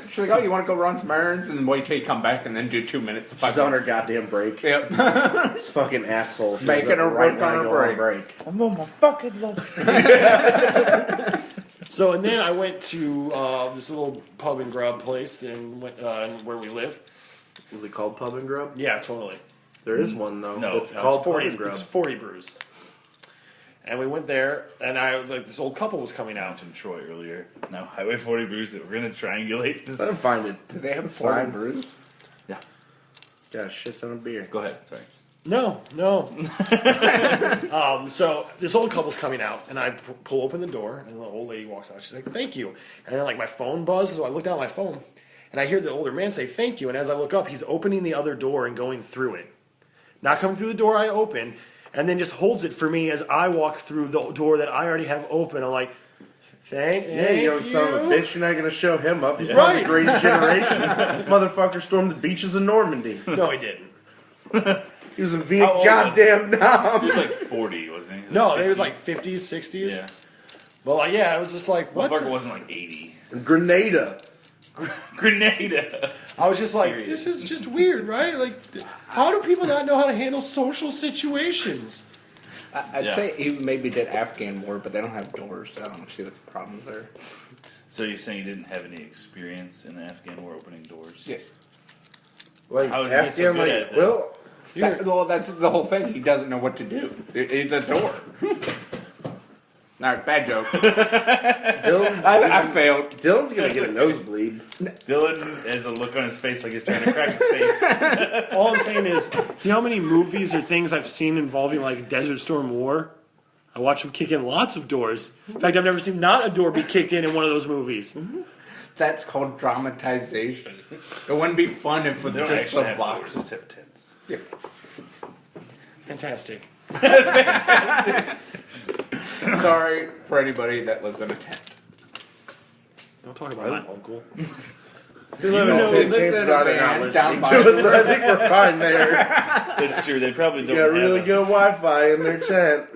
She's like, oh, you want to go run some errands and wait till you come back and then do 2 minutes. She's on her goddamn break. Yep. This fucking asshole. She Making was up her right work when on I her go break. I'm on my fucking lunch. So, and then I went to this little pub and grub place where we live. Is it called Pub and Grub? Yeah, totally. There is one though. No, it's No, called it's 40, Pub and Grub. it's 40 brews. And we went there, and this old couple was coming out. Mentioned Troy earlier. Now Highway 40 Brews. We're gonna triangulate this. Let him find it. Do they have It's 40 fine. brews? Yeah. Got a shit ton of beer. Go ahead. Sorry. No. So this old couple's coming out, and I pull open the door, and the old lady walks out. She's like, "Thank you." And then, like, my phone buzzes, so I look down at my phone, and I hear the older man say, "Thank you." And as I look up, he's opening the other door and going through it. Not coming through the door I open, and then just holds it for me as I walk through the door that I already have open. I'm like, thank Yeah, you don't you. son of a bitch. You're not gonna show him up. He's part of Right. the greatest generation. Motherfucker stormed the beaches of Normandy. No, he didn't. He was in How Vietnam. old Goddamn He nom. was like 40, wasn't he? No, they was like 50s, 60s. Yeah. Well, like, yeah, it was just like, what? Motherfucker the- wasn't like 80. Grenada. Grenada. I was just like, Serious. this is just weird, right? Like, how do people not know how to handle social situations? I'd Yeah. say he maybe did Afghan war, but they don't have doors, so I don't see what the problem is there. So you're saying you didn't have any experience in the Afghan war opening doors? Yeah. Like How is he so Afghan, good like at it? well, Well, that's the whole thing. He doesn't know what to do. It's a door. Alright, bad joke. Dylan, I failed. Dylan's gonna get a nosebleed. Dylan has a look on his face like he's trying to crack his face. All I'm saying is, you know how many movies or things I've seen involving like Desert Storm War? I watch them kick in lots of doors. In fact, I've never seen not a door be kicked in one of those movies. That's called dramatization. It wouldn't be fun if it was They don't just actually the have box. doors, tip tents. Yeah. Fantastic. Sorry for anybody that lives in a tent. Don't talk about my uncle. We live in know, a tent. lives Chances in a are they're not van listening down to by us. I think we're fine there. It's true. They probably You don't got have really a- good Wi-Fi in their tent.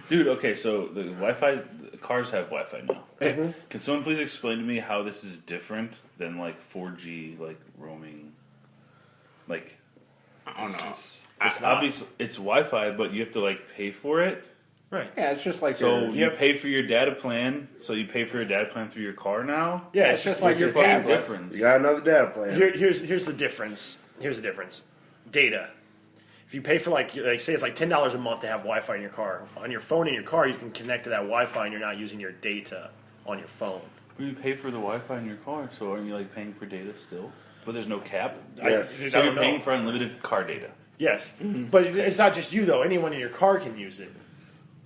Dude, okay, so the Wi-Fi, cars have Wi-Fi now. Mm-hmm. Can someone please explain to me how this is different than like 4G, like roaming? Like, I don't know. it's obvious it's Wi-Fi, but you have to like pay for it. Right. Yeah, it's just like So your, you pay for your data plan. So you pay for your data plan through your car now. Yeah, it's just like What's your the fucking tablet. difference? You got another data plan. Here's the difference. Here's the difference. Data. If you pay for like say it's like $10 a month to have Wi-Fi in your car. On your phone in your car, you can connect to that Wi-Fi, and you're not using your data on your phone. You pay for the Wi-Fi in your car, so aren't you like paying for data still? But there's no cap. Yes. So I you're don't know. paying for unlimited car data. Yes, but it's not just you though. Anyone in your car can use it.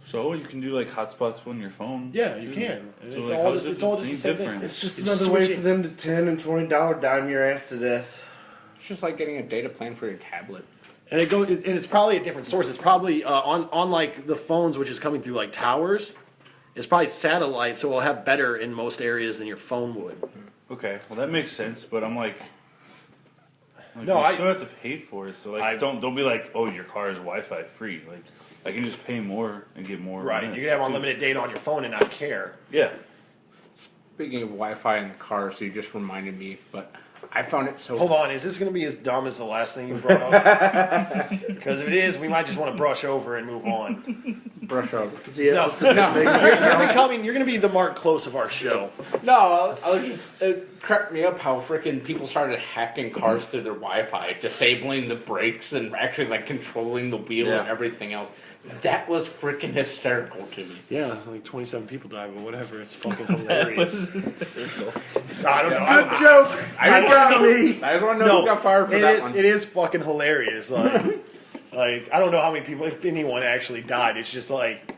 So you can do like hotspots on your phone. Yeah, you too. can. So, It's like, all how just is it's all just the any same thing. different? It's just It's another way switching. for them to $10 and $20 dime your ass to death. it's just like getting a data plan for your tablet. And it's probably a different source. It's probably on like the phones, which is coming through like towers. It's probably satellite, so it'll have better in most areas than your phone would. Okay, well that makes sense, but I'm like No, you I- still have to pay for it. So like, don't be like, oh, your car is Wi-Fi free. Like, I can just pay more and get more. Right, minutes, you can have too. unlimited data on your phone and not care. Yeah, Speaking of Wi-Fi in the car, so you just reminded me, but I found it so... Hold on, is this going to be as dumb as the last thing you brought up? Because if it is, we might just want to brush over and move on. Brush over. See, No. that's the No. thing. You're going to be the Mark Close of our show. No, I was just... It cracked me up how freaking people started hacking cars through their Wi-Fi, disabling the brakes and actually like controlling the wheel and Yeah. everything else. That was freaking hysterical to me. Yeah, like 27 people died, but whatever. It's fucking hilarious. I don't know. I don't Good joke. I got me. I just want to know who got fired for it that is. one. It is fucking hilarious. Like I don't know how many people, if anyone, actually died. It's just like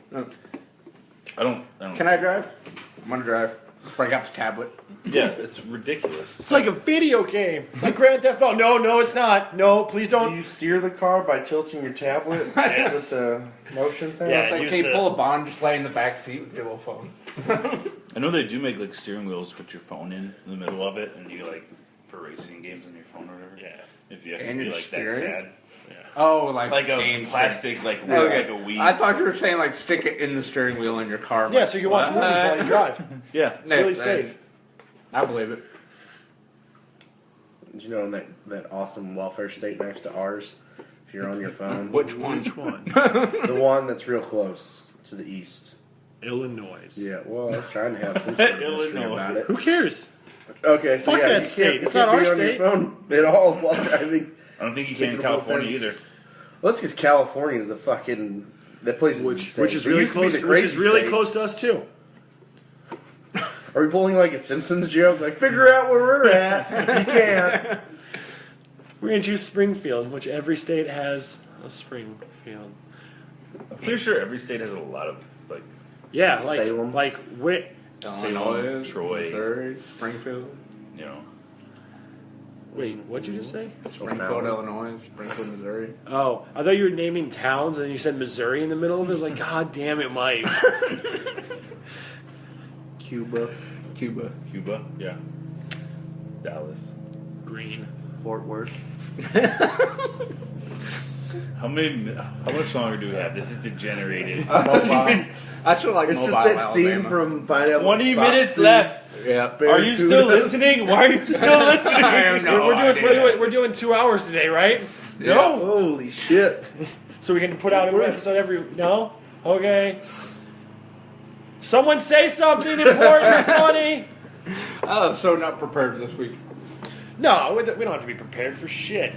I don't. Can I drive? I'm gonna drive. Break out the tablet. Yeah, it's ridiculous. It's like a video game. It's like Grand Theft Auto. No, it's not. No, please Do don't. you steer the car by tilting your tablet Yes. with the motion thing? Yeah. It's like, use okay, the- pull a bond, just lay in the back seat with your little phone. I know they do make like steering wheels. Put your phone in the middle of it, and you like for racing games on your phone or whatever. Yeah. If you have to And be your like steering? that sad, Oh, like like a game plastic, like Okay. like a Wii. I thought you were saying like stick it in the steering wheel in your car. Yeah, so you can watch movies while you drive. yeah. It's really safe. I believe it. Did you know in that awesome welfare state next to ours? If you're on your phone, Which one? Which one? the one that's real close to the east. Illinois. Yeah, well, I was trying to have some sort of history Illinois. about it. Who cares? Okay, so Fuck yeah, that you state. can't- It's you not can't our be on state. your phone at all while driving. I don't think you can in Taking a California offense. either. Well, that's because California is a fucking that place is insane. Which is It really used to be close. the Which is crazy really state. close to us too. Are we pulling like a Simpsons joke? Like, figure out where we're at. You can't. We're gonna choose Springfield, which every state has a Springfield. I'm pretty sure every state has a lot of like Yeah, like Salem. like where. Illinois, Troy. Missouri, Springfield. you know. Wait, what'd you just say? Springfield, Illinois, Springfield, Missouri. Oh, I thought you were naming towns, and then you said Missouri in the middle of it. I was like, God damn it, Mike. Cuba, Cuba. Cuba, yeah. Dallas. Green. Fort Worth. How much longer do we have? This is degenerated. I still like It's Mobile, just that Alabama. scene from Pineapple 20 minutes Fox's left. Yep. Are you still listening? Why are you still listening? I have no idea. We're doing 2 hours today, right? No, holy shit! So we can put out an episode every. No? Okay. Someone say something important or funny. I was so not prepared this week. No, we don't have to be prepared for shit.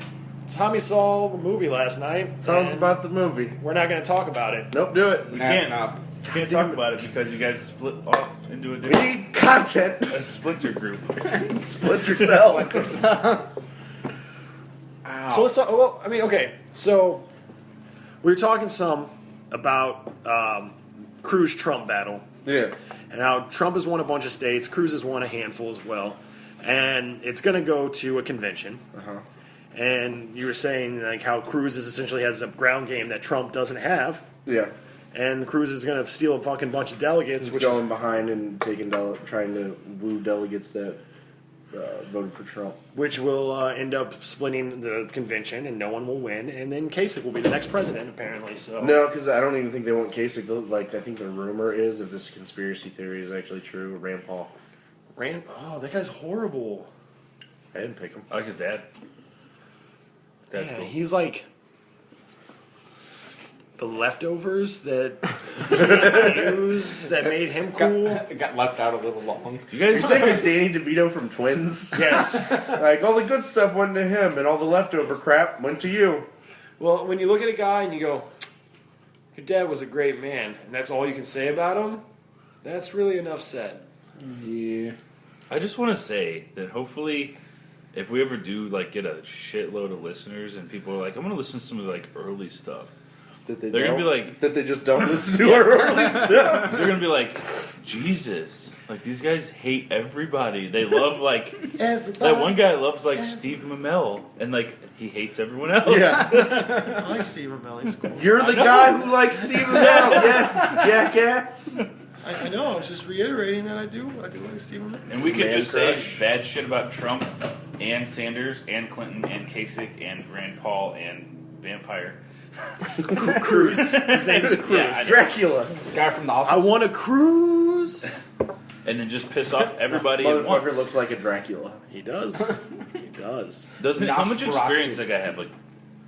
Tommy saw the movie last night. Tell us and about the movie. We're not going to talk about it. Nope, do it. We can't. No. You can't talk about it because you guys split off into We need content. a splinter group. Split yourself. Ow. So let's talk. Well, I mean, okay. So we were talking some about Cruz Trump battle, Yeah. and how Trump has won a bunch of states. Cruz has won a handful as well, and it's going to go to a convention. Uh-huh. And you were saying like how Cruz is essentially has a ground game that Trump doesn't have, Yeah. and Cruz is going to steal a fucking bunch of delegates, He's which going is, behind and taking trying to woo delegates that voted for Trump. which will end up splitting the convention, and no one will win, and then Kasich will be the next president apparently. So No, because I don't even think they want Kasich. Like, I think the rumor is, if this conspiracy theory is actually true, Rand Paul. that guy's horrible. I didn't pick him. I like his dad. That's Yeah, cool. he's like the leftovers that used that made him cool. Got left out a little long. You You guys, think it's Danny DeVito from Twins? Yes. Like, all the good stuff went to him, and all the leftover crap went to you. Well, when you look at a guy and you go, "Your dad was a great man," and that's all you can say about him, that's really enough said. Yeah. I just want to say that hopefully, if we ever do like get a shitload of listeners and people are like, I'm going to listen to some of the like early stuff. That they They're gonna don't- be like- that they just don't listen to our early stuff. They're gonna be like, Jesus, like these guys hate everybody. They love like Everybody. that one guy loves like Steve Mamel, and like he hates everyone else. Yeah, I like Steve Amell. He's cool. you're the guy who likes Steve Amell. Yes, jackass. I know. I was just reiterating that I do like Steve Amell. And we could Man just crush. say bad shit about Trump and Sanders and Clinton and Kasich and Rand Paul and Vampire. Cruz. His name is Cruz. Yeah, Dracula. Guy from the office. I want a cruise. And then just piss off everybody at once. Motherfucker looks like a Dracula. He does. He does. Doesn't how much Nosferatu. experience that guy have? Like,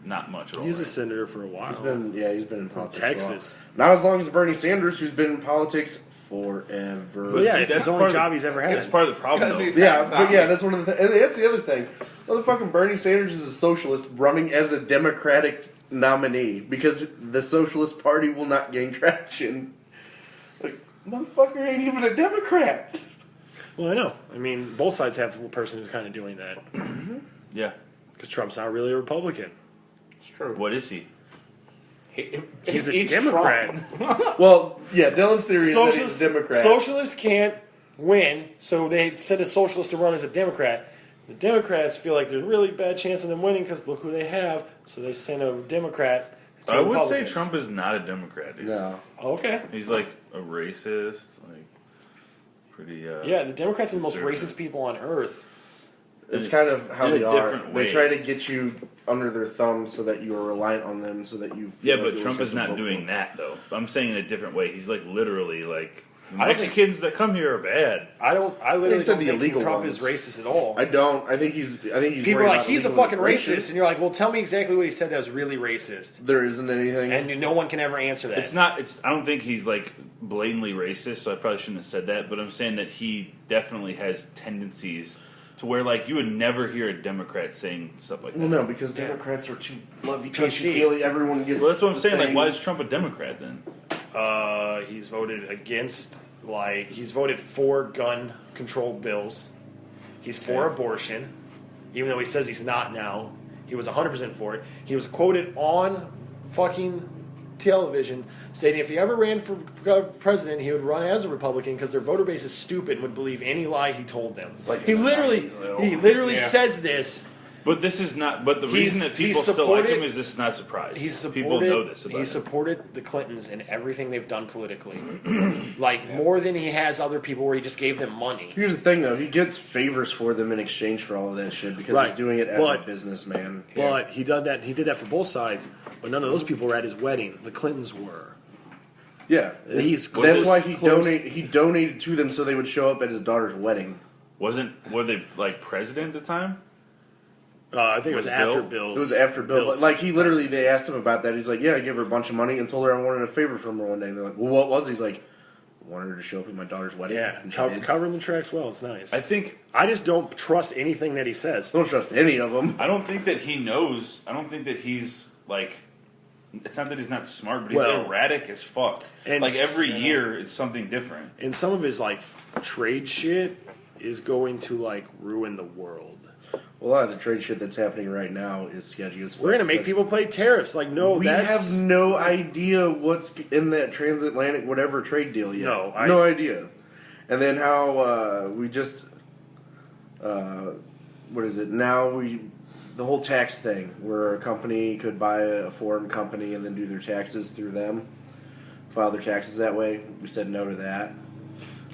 not much at all. He's a right? senator for a while. He's been in politics. Texas. For a while. Not as long as Bernie Sanders, who's been in politics forever. Well, yeah, See, it's that's his only part of job the- he's ever had. That's part of the problem, Because though. he's- Yeah, but yeah, that's one of the and that's the other thing. Motherfucking Bernie Sanders is a socialist running as a Democratic nominee because the Socialist Party will not gain traction. Like, motherfucker ain't even a Democrat. Well, I know. I mean, both sides have a person who's kind of doing that. Yeah. Because Trump's not really a Republican. It's true. What is he? He's a He's Democrat. Trump. Well, yeah, Dylan's theory is that he's a Democrat. Socialists can't win, so they send a socialist to run as a Democrat. The Democrats feel like there's a really bad chance of them winning because look who they have, so they send a Democrat to I would say Republicans. Trump is not a Democrat, dude. No. Okay. He's like a racist, like pretty. Yeah, the Democrats are the most conservative. racist people on earth. It's kind of how in a they are. different They way. try to get you under their thumb so that you are reliant on them, so that you. Yeah, feel but like Trump you're is not supposed to vote doing for. that though. I'm saying in a different way. He's like literally like I don't think- Mexicans that come here are bad. I literally They said don't the think illegal Trump ones. is racist at all. I don't. I think he's. People are worried like, about he's a illegal fucking immigration. racist, and you're like, well, tell me exactly what he said that was really racist. There isn't anything. And no one can ever answer that. It's not. It's. I don't think he's like blatantly racist. So I probably shouldn't have said that. But I'm saying that he definitely has tendencies to where like you would never hear a Democrat saying stuff like that. Well, no, because Democrats are too lovey PC. touchy feely. Everyone gets. Well, that's what I'm the saying. Like, same- why is Trump a Democrat then? He's voted against, he's voted for gun control bills. He's for Okay. abortion, even though he says he's not now. He was 100% for it. He was quoted on fucking television stating if he ever ran for president, he would run as a Republican because their voter base is stupid and would believe any lie he told them. like he in the literally, 90s, though. he literally Yeah. says this. But this is not. But the He's- reason that people he's still like supported- him is this is not a surprise. He's People know this about he him. supported the Clintons in everything they've done politically, more than he has other people where he just gave them money. Here's the thing, though. He gets favors for them in exchange for all of that shit because Right. he's doing it as But- a businessman. But he did that. He did that for both sides. But none of those people were at his wedding. The Clintons were. Yeah, He's that's why close. he donated to them so they would show up at his daughter's wedding. Were they like president at the time? I think it was Was after Bill? Bill's. It was after Bill, Bill's but like he literally, they presidency. asked him about that. He's like, "Yeah, I gave her a bunch of money and told her I wanted a favor from her one day." And they're like, "Well, what was it?" He's like, "I wanted her to show up at my daughter's wedding." Yeah, and she did. covering the tracks well. It's nice. I think. I just don't trust anything that he says. Don't trust any of them. I don't think that he knows. I don't think that he's like. It's not that he's not smart, but he's Well, erratic as fuck. and Like every yeah. year, it's something different. And some of his trade shit is going to ruin the world. A lot of the trade shit that's happening right now is sketchy as fuck. We're gonna make because people pay tariffs. No, We that's have no idea what's in that transatlantic whatever trade deal yet. No idea. And then how we just what is it? Now the whole tax thing where a company could buy a foreign company and then do their taxes through them, file their taxes that way. We said no to that.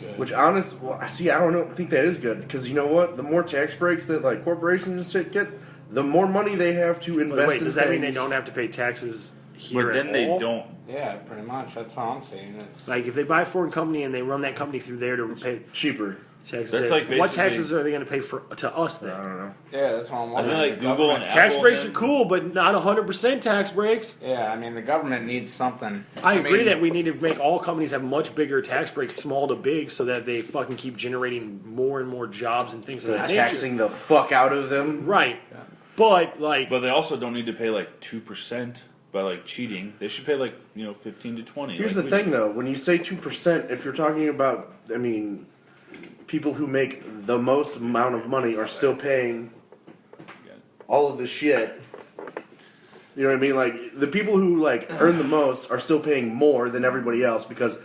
Good. Which I don't think that is good because you know what? The more tax breaks that corporations and shit get, the more money they have to invest. Wait, in does that mean they things. don't have to pay taxes here? But then at they all? don't. Yeah, pretty much. That's how I'm seeing it. It's, If they buy a foreign company and they run that company through there to pay cheaper? taxes, That's what basically- taxes are they going to pay to us I then? don't know. yeah, that's what I'm I wondering. think like The Google and government- Apple. Tax breaks then- are cool, but not 100% tax breaks. Yeah, I mean the government needs something. I agree mean, that we need to make all companies have much bigger tax breaks, small to big, so that they fucking keep generating more and more jobs and things of that nature. Taxing the fuck out of them. Right. But, But they also don't need to pay 2% by cheating. They should pay 15 to 20. Here's the thing, though. When you say 2%, if you're talking about, people who make the most amount of money are still paying all of the shit. You know what I mean? The people who earn the most are still paying more than everybody else because,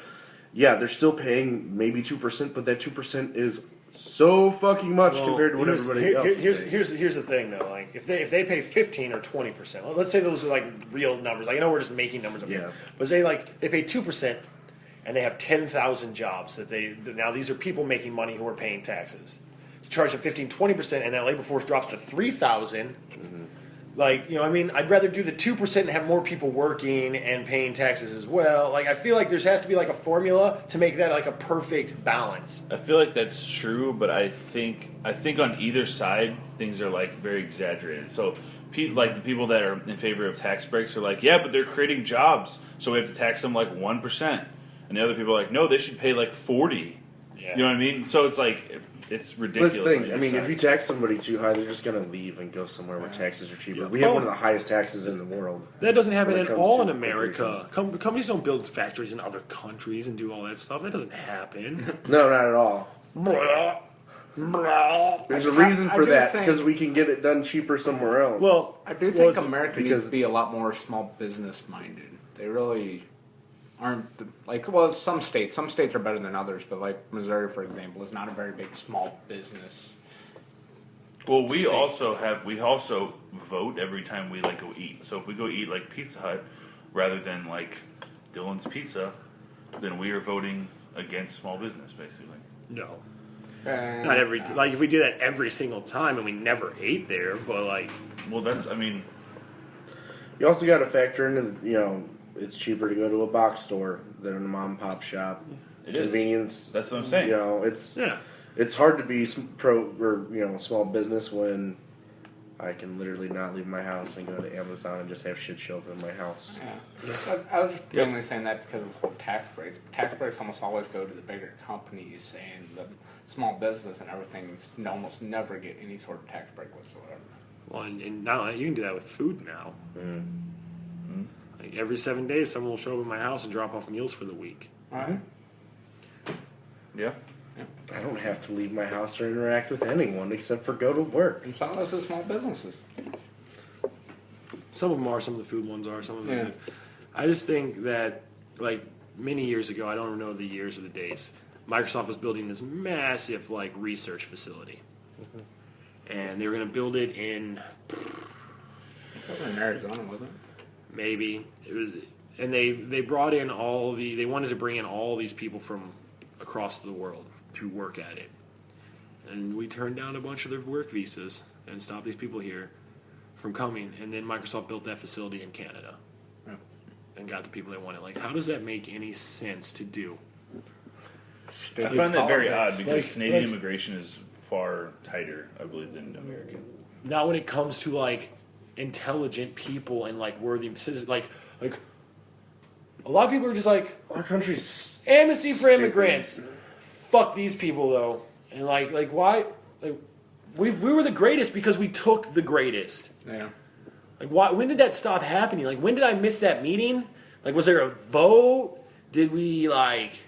yeah, they're still paying maybe 2%, but that 2% is so fucking much compared to what everybody else is paying. Here's the thing though, if they pay 15 or 20%, well, let's say those are real numbers. I know we're just making numbers up Yeah. here, but say they pay 2% and they have 10,000 jobs now these are people making money who are paying taxes. You charge them 15, 20%, and that labor force drops to 3,000. I'd rather do the 2% and have more people working and paying taxes as well. I feel like there has to be a formula to make that a perfect balance. I feel like that's true, but I think on either side things are very exaggerated. So, the people that are in favor of tax breaks are yeah, but they're creating jobs, so we have to tax them 1%, and the other people are no, they should pay 40. Yeah. You know what I mean? So it's it's ridiculous. Let's think. on either side. If you tax somebody too high, they're just going to leave and go somewhere where taxes are cheaper. We have one of the highest taxes in the world. That doesn't happen When it at comes all to in America. Companies don't build factories in other countries and do all that stuff. That doesn't happen. No, not at all. Blah, blah. There's a reason I for do that think- because we can get it done cheaper somewhere else. Well, I do what think was it? America needs Because to be a lot more small business minded. They really well, some states are better than others, but like Missouri, for example, is not a very big small business. Well, we also vote every time we like go eat. So if we go eat like Pizza Hut rather than like Dylan's Pizza, then we are voting against small business, basically. No. Not every like if we do that every single time and we never ate there, but like Well, you You also got to factor into it's cheaper to go to a box store than a mom and pop shop. It is. Convenience. That's what I'm saying. It's hard to be small business when I can literally not leave my house and go to Amazon and just have shit show up in my house. Yeah. I was just mainly saying that because of the whole tax breaks. Tax breaks almost always go to the bigger companies, and the small business and everything almost never get any sort of tax break whatsoever. well, and now you can do that with food now. Like every 7 days, someone will show up at my house and drop off meals for the week. All right. Yeah. I don't have to leave my house or interact with anyone except for go to work. And some of those are small businesses. Some of them are, some of the food ones are, some of them. Yeah. I just think that, like, many years ago, I don't know the years or the days, Microsoft was building this massive, like, research facility. And they were going to build it in In Arizona, wasn't it? maybe, it was, and they brought in they wanted to bring in all these people from across the world to work at it. And we turned down a bunch of their work visas and stopped these people here from coming. And then Microsoft built that facility in Canada. And got the people they wanted. Like, how does that make any sense to do? I find that very odd because Like- Canadian like- immigration is far tighter, I believe, than American. Not when it comes to, like, intelligent people and, like, worthy citizens. Like a lot of people are just like, Our country's amnesty for stupid. immigrants. Fuck these people, though. And, like why? Like, we were the greatest because we took the greatest. Yeah. Like, why? When did that stop happening? Like, when did I miss that meeting? Like, was there a vote? Did we, like,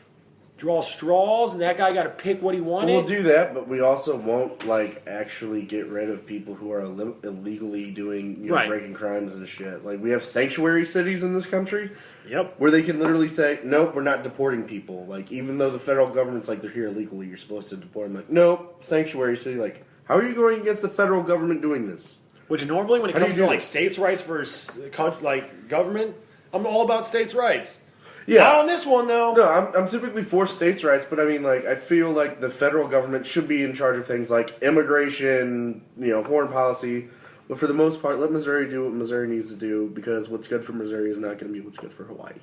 draw straws and that guy got to pick what he wanted? We'll do that, but we also won't actually get rid of people who are illegally doing Right. breaking crimes and shit. Like, we have sanctuary cities in this country Yep. where they can literally say, "Nope, we're not deporting people." Like, even though the federal government's like, they're here illegally, you're supposed to deport them. Like, nope, sanctuary city. Like, how are you going against the federal government doing this? Which normally, when it How do comes you to do like this? states' rights versus government, I'm all about states' rights. Yeah. Not on this one though. No, I'm typically for states' rights, but I mean, I feel like the federal government should be in charge of things like immigration, foreign policy. But for the most part, let Missouri do what Missouri needs to do, because what's good for Missouri is not going to be what's good for Hawaii.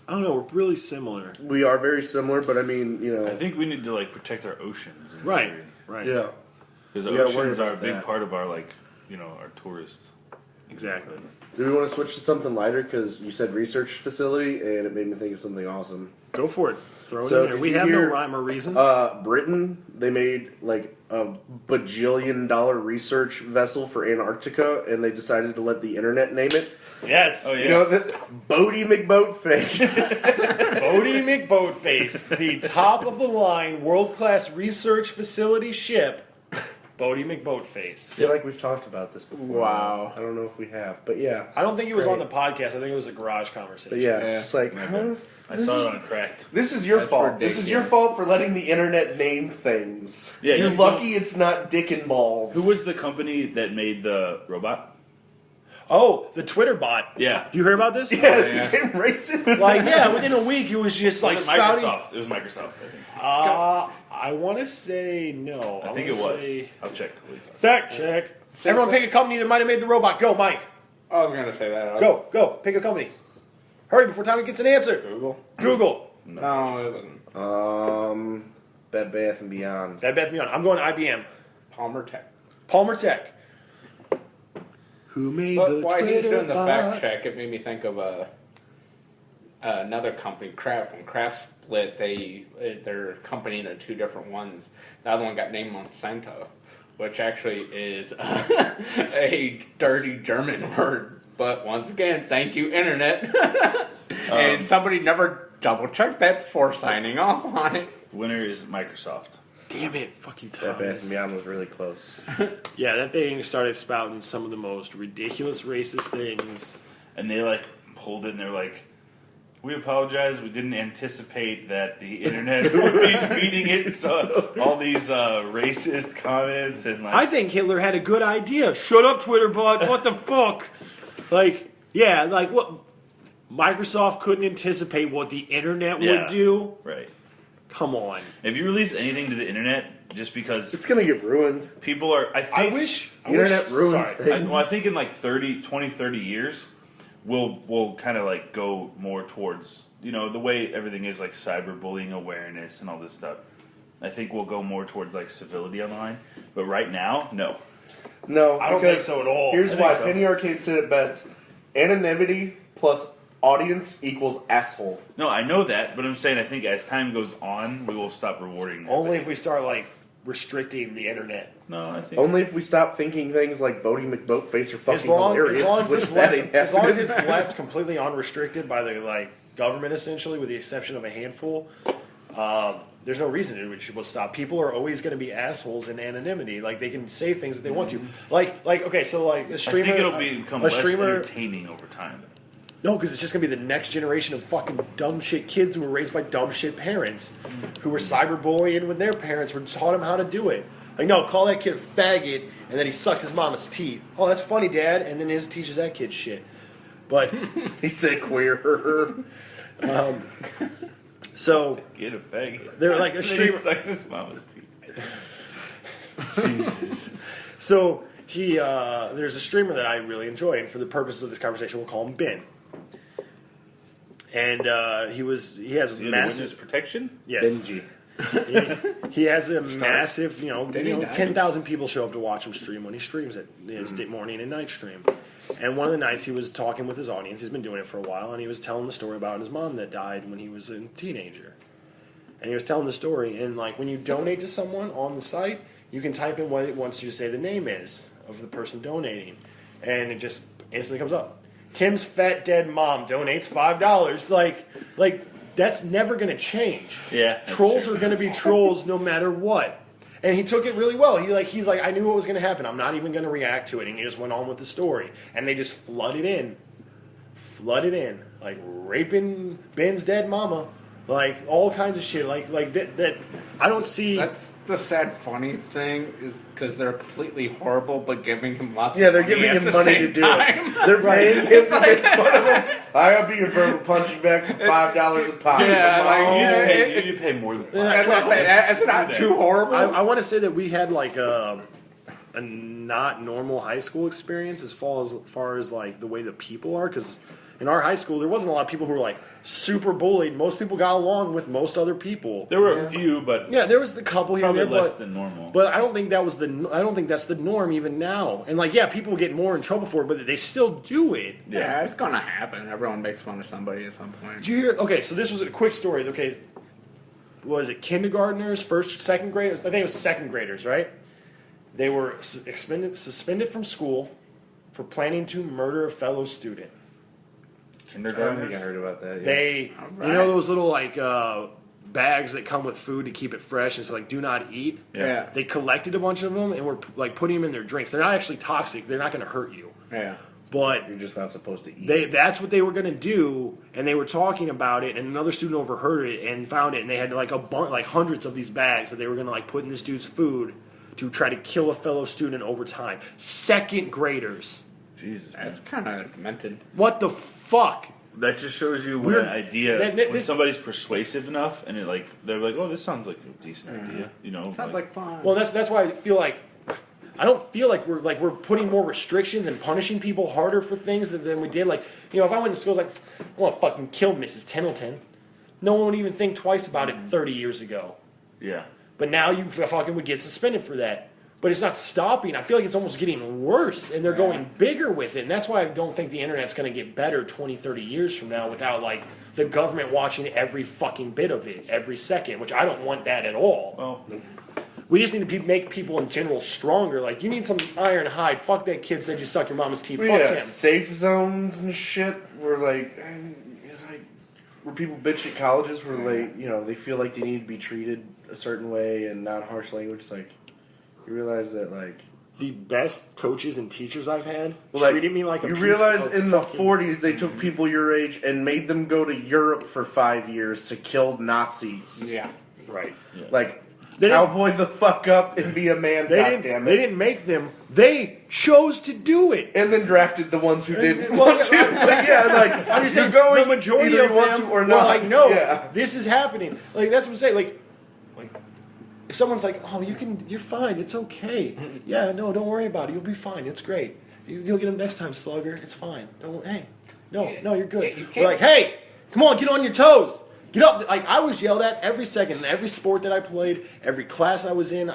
I don't know. We're really similar. We are very similar, but I mean, I think we need to protect our oceans. In Right. Missouri. Right. yeah. Because We gotta worry oceans are a about big that. part of our our tourists. Exactly. Do we want to switch to something lighter? Because you said research facility, and it made me think of something awesome. Go for it. Throw it So, in there. did We you have no hear- rhyme or reason. Britain, they made a bajillion-dollar research vessel for Antarctica, and they decided to let the internet name it. yes. Oh, yeah. You know, Bodie McBoatface. Bodie McBoatface, the top of the line, world class research facility ship. Bodie I McBoatface. feel like we've talked about this before. Wow. I don't know if we have, but yeah. I don't think it was Great. on the podcast. I think it was a garage conversation. But yeah, Yeah. it's like, Maybe. I saw it on Cracked. this is your That's fault. This is your ridiculous. fault for letting the internet name things. Yeah, You're you- lucky it's not Dick and Balls. Who was the company that made the robot? Oh, the Twitter bot. Yeah. You heard about this? Yeah, it Yeah. became racist. Like, yeah, within a week, it was just like Was it spouting. Microsoft. It was Microsoft, I think. I want to say no. I think it wanna was. say- I'll check. Fact check. Everyone pick a company that might have made the robot. Go, Mike. I was going to say that. Go. Pick a company. Hurry before Tommy gets an answer. Google? Google. No, it wasn't. Bed Bath and Beyond. That bet me on. I'm going to IBM. Palmer Tech. Palmer Tech. Who made But the while Twitter he's doing the bot? fact check, it made me think of another company, Kraft. When Kraft split, their company into two different ones. The other one got named Monsanto, which actually is a dirty German word. But once again, thank you, Internet. And somebody never double checked that before signing off on it. Winner is Microsoft. Damn it. Fuck you, Bed Tommy. Bath and Beyond was really close. Yeah, that thing started spouting some of the most ridiculous racist things. And they pulled it and they're like, We apologize. We didn't anticipate that the internet would be feeding it all these racist comments and like. I think Hitler had a good idea. Shut up, Twitter bot. What the fuck? Like, yeah, like what? Microsoft couldn't anticipate what the internet would do. Right. Come on. If you release anything to the internet, just because It's gonna get ruined. people are, I wish Internet ruins things. I think in like 20, 30 years, we'll kind of like go more towards, the way everything is like cyberbullying awareness and all this stuff. I think we'll go more towards like civility online. But right now, no. No, I don't think because so at all. Here's I why. think so. Penny Arcade said it best: anonymity plus audience equals asshole. No, I know that, but I'm saying I think as time goes on, we will stop rewarding that. Only if we start like restricting the internet. No, I think Only if we stop thinking things like Bodie McBoatface are fucking As long hilarious. as which it's that ain't left, as long as happening. it's left completely unrestricted by the like government, essentially, with the exception of a handful. There's no reason it should stop. People are always going to be assholes in anonymity. Like they can say things that they want to. Like okay, so like a I streamer. think it'll become a less streamer. entertaining over time. No, because it's just gonna be the next generation of fucking dumb shit kids who were raised by dumb shit parents, who were cyberbullying when their parents were taught them how to do it. Like, no, call that kid a faggot, and then he sucks his mama's teeth. Oh, that's funny, Dad, and then his teaches that kid shit. But He said queer. so Get a faggot. they're like a Then he streamer. sucks his mama's teeth. Jesus. So he there's a streamer that I really enjoy, and for the purpose of this conversation, we'll call him Ben. And he has a Witness massive protection? yes. Benji. He has a massive, Did he die? 10,000 people show up to watch him stream when he streams it. His morning and night stream. And one of the nights he was talking with his audience. He's been doing it for a while, and he was telling the story about his mom that died when he was a teenager. And he was telling the story, and like when you donate to someone on the site, you can type in what it wants you to say the name is of the person donating, and it just instantly comes up. Tim's fat dead mom donates $5. Like that's never going to change. Yeah, that's Trolls true. are going to be trolls no matter what. And he took it really well. He's like, I knew what was going to happen. I'm not even going to react to it. And he just went on with the story. And they just flooded in, like raping Ben's dead mama, like all kinds of shit. Like that. I don't see. That's the sad, funny thing is because they're completely horrible, but giving him lots. Yeah, of they're money giving at him the money same to do time. it. They're paying him to make fun of him. I'll be a verbal punching bag for $5 a pop. Yeah, like, You pay more than That's what I'm saying. That's not too horrible. I want to say that we had like a not normal high school experience as far as like the way the people are, because in our high school there wasn't a lot of people who were like super bullied. Most people got along with most other people. There were a few, but Yeah, there was a couple here and probably there, less but than normal. But I don't think that's the norm even now. And like, yeah, people get more in trouble for it, but they still do it. yeah, it's gonna happen. Everyone makes fun of somebody at some point. Did you hear? Okay, so this was a quick story. Okay, what was it? Kindergartners, first, second graders. I think it was second graders, right? They were suspended from school for planning to murder a fellow student. I don't Kindergarten. think I heard about that yet. They, Alright. you know, those little like bags that come with food to keep it fresh. It's like do not eat. Yeah. They collected a bunch of them and were like putting them in their drinks. They're not actually toxic. They're not going to hurt you. Yeah. But You're just not supposed to eat. that's what they were going to do, and they were talking about it, and another student overheard it and found it, and they had like like hundreds of these bags that they were going to like put in this dude's food to try to kill a fellow student over time. Second graders. Jesus. That's kind of demented. What the fuck? That just shows you We're- when an idea, that- when this- somebody's persuasive enough, and they're like, oh, this sounds like a decent idea, Sounds like fun. Well, that's why I feel like I don't feel like we're putting more restrictions and punishing people harder for things than we did. Like, if I went to school, I was like, I want to fucking kill Mrs. Tendleton. No one would even think twice about it 30 years ago. yeah. But now you fucking would get suspended for that. But it's not stopping. I feel like it's almost getting worse, and they're going bigger with it. And that's why I don't think the internet's going to get better 20, 30 years from now without, like, the government watching every fucking bit of it, every second, which I don't want that at all. Well, We just need to make people in general stronger. Like, you need some iron hide. Fuck that kid said you suck your mama's teeth. We Fuck got him. safe zones and shit where where people bitch at colleges where they feel like they need to be treated a certain way and not harsh language. It's like you realize that like the best coaches and teachers I've had Like, treated me like a you piece realize of in the fucking- 40s they took people your age and made them go to Europe for 5 years to kill Nazis. Yeah. Right. Like, They didn't- cowboy the fuck up and be a man, They goddammit. they didn't make them. They chose to do it. And then drafted the ones who didn't Well, want to. But yeah, like, I'm just you're saying, going the majority either of you want them to or were not. like, no, Yeah. this is happening. Like, that's what I'm saying. Like, if someone's like, oh, you're fine, it's okay. Yeah, no, don't worry about it. You'll be fine. It's great. You'll get him next time, slugger. It's fine. Don't, hey, no, you're good. Yeah, you We're can't- like, hey, come on, get on your toes. Get up. Like, I was yelled at every second in every sport that I played, every class I was in.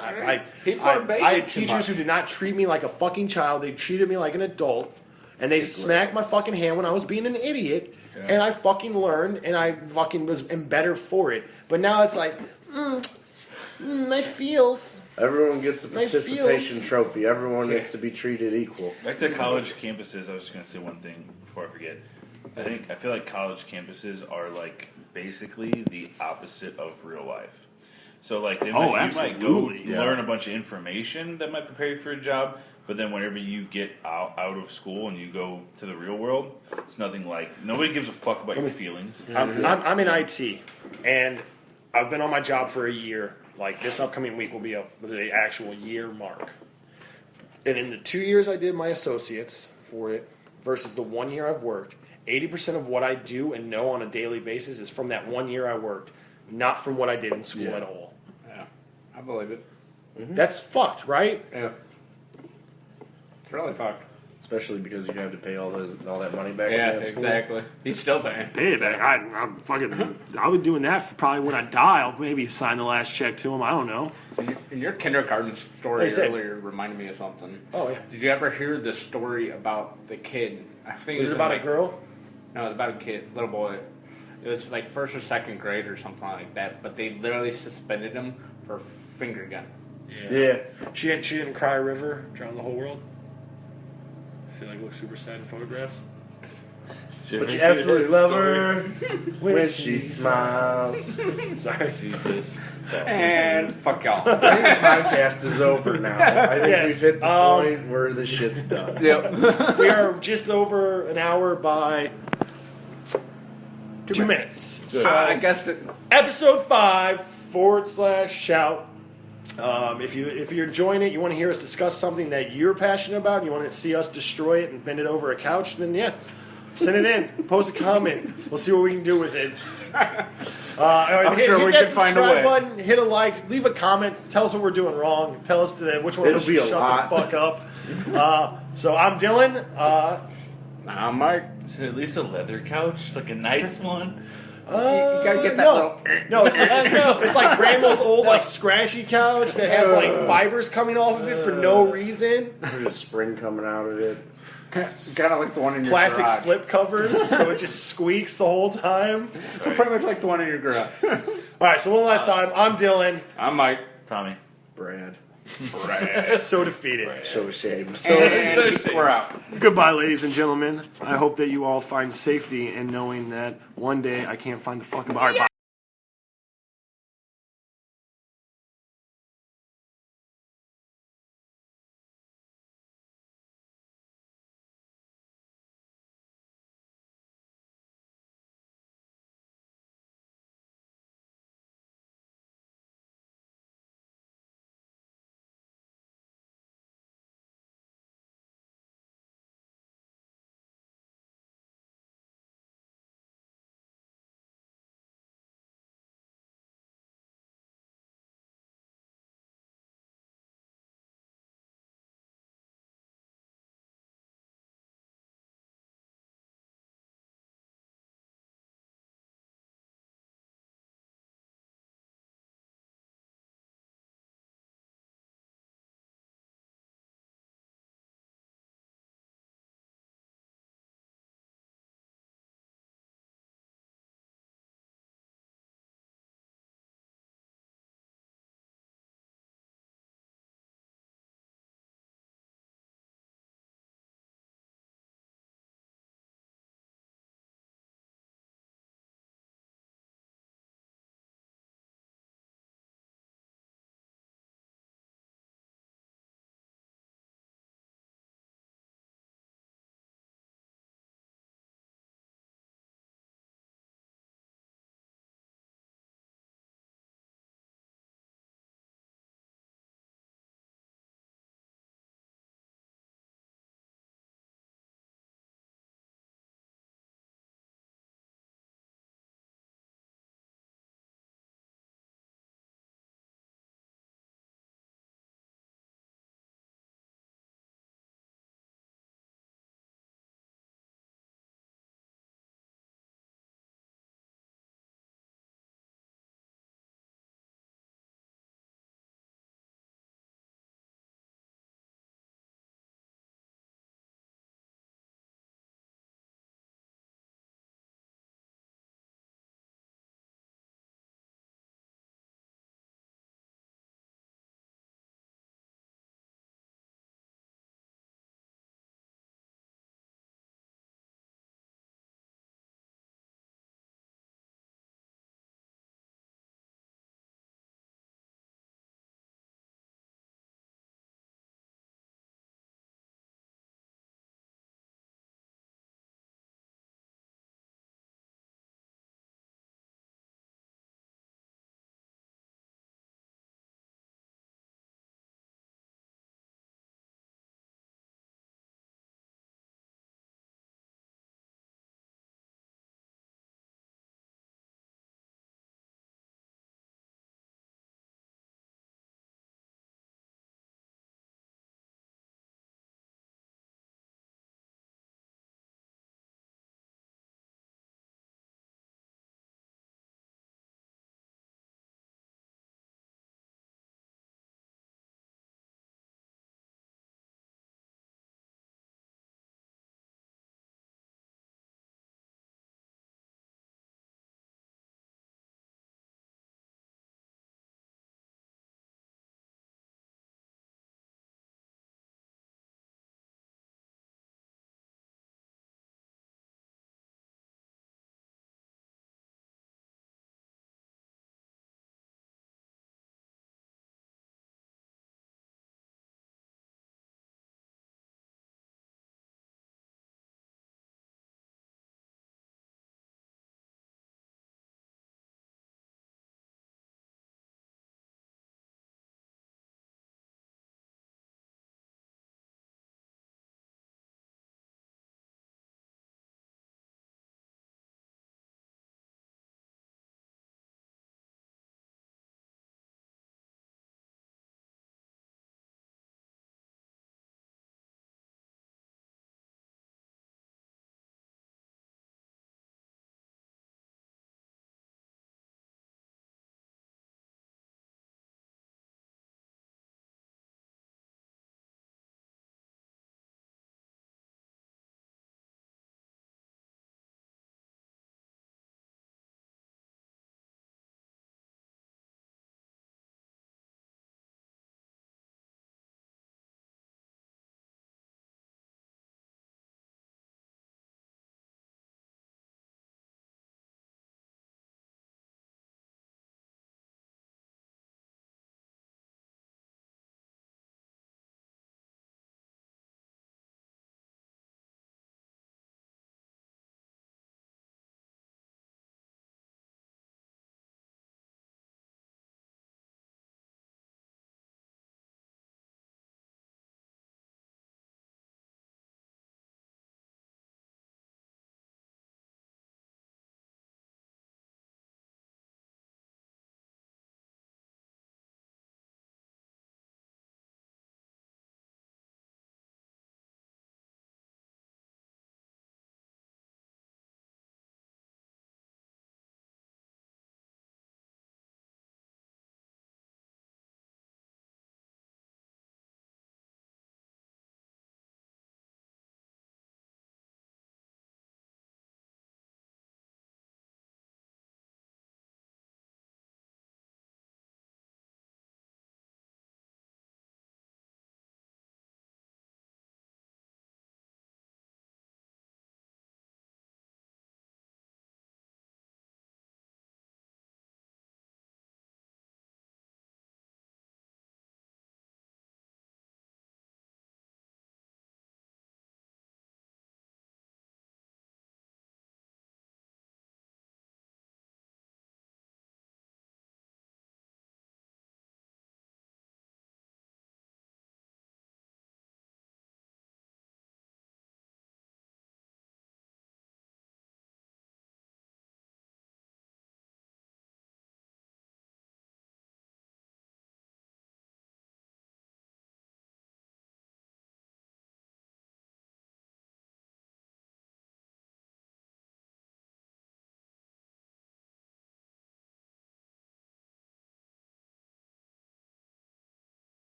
People are begging I had too teachers much. who did not treat me like a fucking child. They treated me like an adult. And they smacked my fucking hand when I was being an idiot. Yeah. And I fucking learned, and I fucking am better for it. But now it's like, my feels. Everyone gets a My participation feels- trophy. Everyone Yeah. gets to be treated equal. Back to college campuses, I was just gonna say one thing before I forget. I feel like college campuses are like basically the opposite of real life. So like you might absolutely. go learn a bunch of information that might prepare you for a job, but then whenever you get out of school and you go to the real world, it's nothing like nobody gives a fuck about your feelings. I'm in IT, and I've been on my job for a year. Like, this upcoming week will be the actual year mark. And in the 2 years I did my associates for it versus the 1 year I've worked, 80% of what I do and know on a daily basis is from that 1 year I worked, not from what I did in school at all. Yeah. I believe it. That's fucked, right? Yeah. It's really fucked. Especially because you have to pay all that money back. Yeah, in that school. exactly. He's still paying. Pay it back. I'm fucking. I'll be doing that for probably when I die. I'll maybe sign the last check to him. I don't know. And your kindergarten story They said- earlier reminded me of something. Oh, yeah. Did you ever hear the story about the kid? I think Is it was about in, a girl? No, it was about a kid, little boy. It was like first or second grade or something like that. But they literally suspended him for a finger gun. Yeah. She didn't cry a river, drown the whole world. She like looks super sad in photographs. But you absolutely love her when she smiles. Sorry. And fuck y'all. I think the podcast is over now. I think Yes, we've hit the point where the shit's done. Yep. We are just over an hour by 2 minutes. So I guess that. episode 5/shout. If you're enjoying it, you want to hear us discuss something that you're passionate about, you want to see us destroy it and bend it over a couch, then yeah, send it in. Post a comment. We'll see what we can do with it. I'm sure we that can find a subscribe way. button, hit a like, leave a comment, tell us what we're doing wrong, tell us which one of us It'll be should a shut lot. the fuck up. So I'm Dylan. Nah, Mike. Is it at least a leather couch, like a nice one? You gotta get that no. little. No, it's like grandma's old like scratchy couch that has like fibers coming off of it for no reason. There's a spring coming out of it. Kind of like the one in your Plastic garage. slip covers, so it just squeaks the whole time. So pretty much like the one in your garage. All right, so one last time. I'm Dylan. I'm Mike. Tommy. Brad. So defeated. So ashamed. And we're out. Goodbye, ladies and gentlemen. I hope that you all find safety in knowing that one day I can't find the fucking. All right, bye.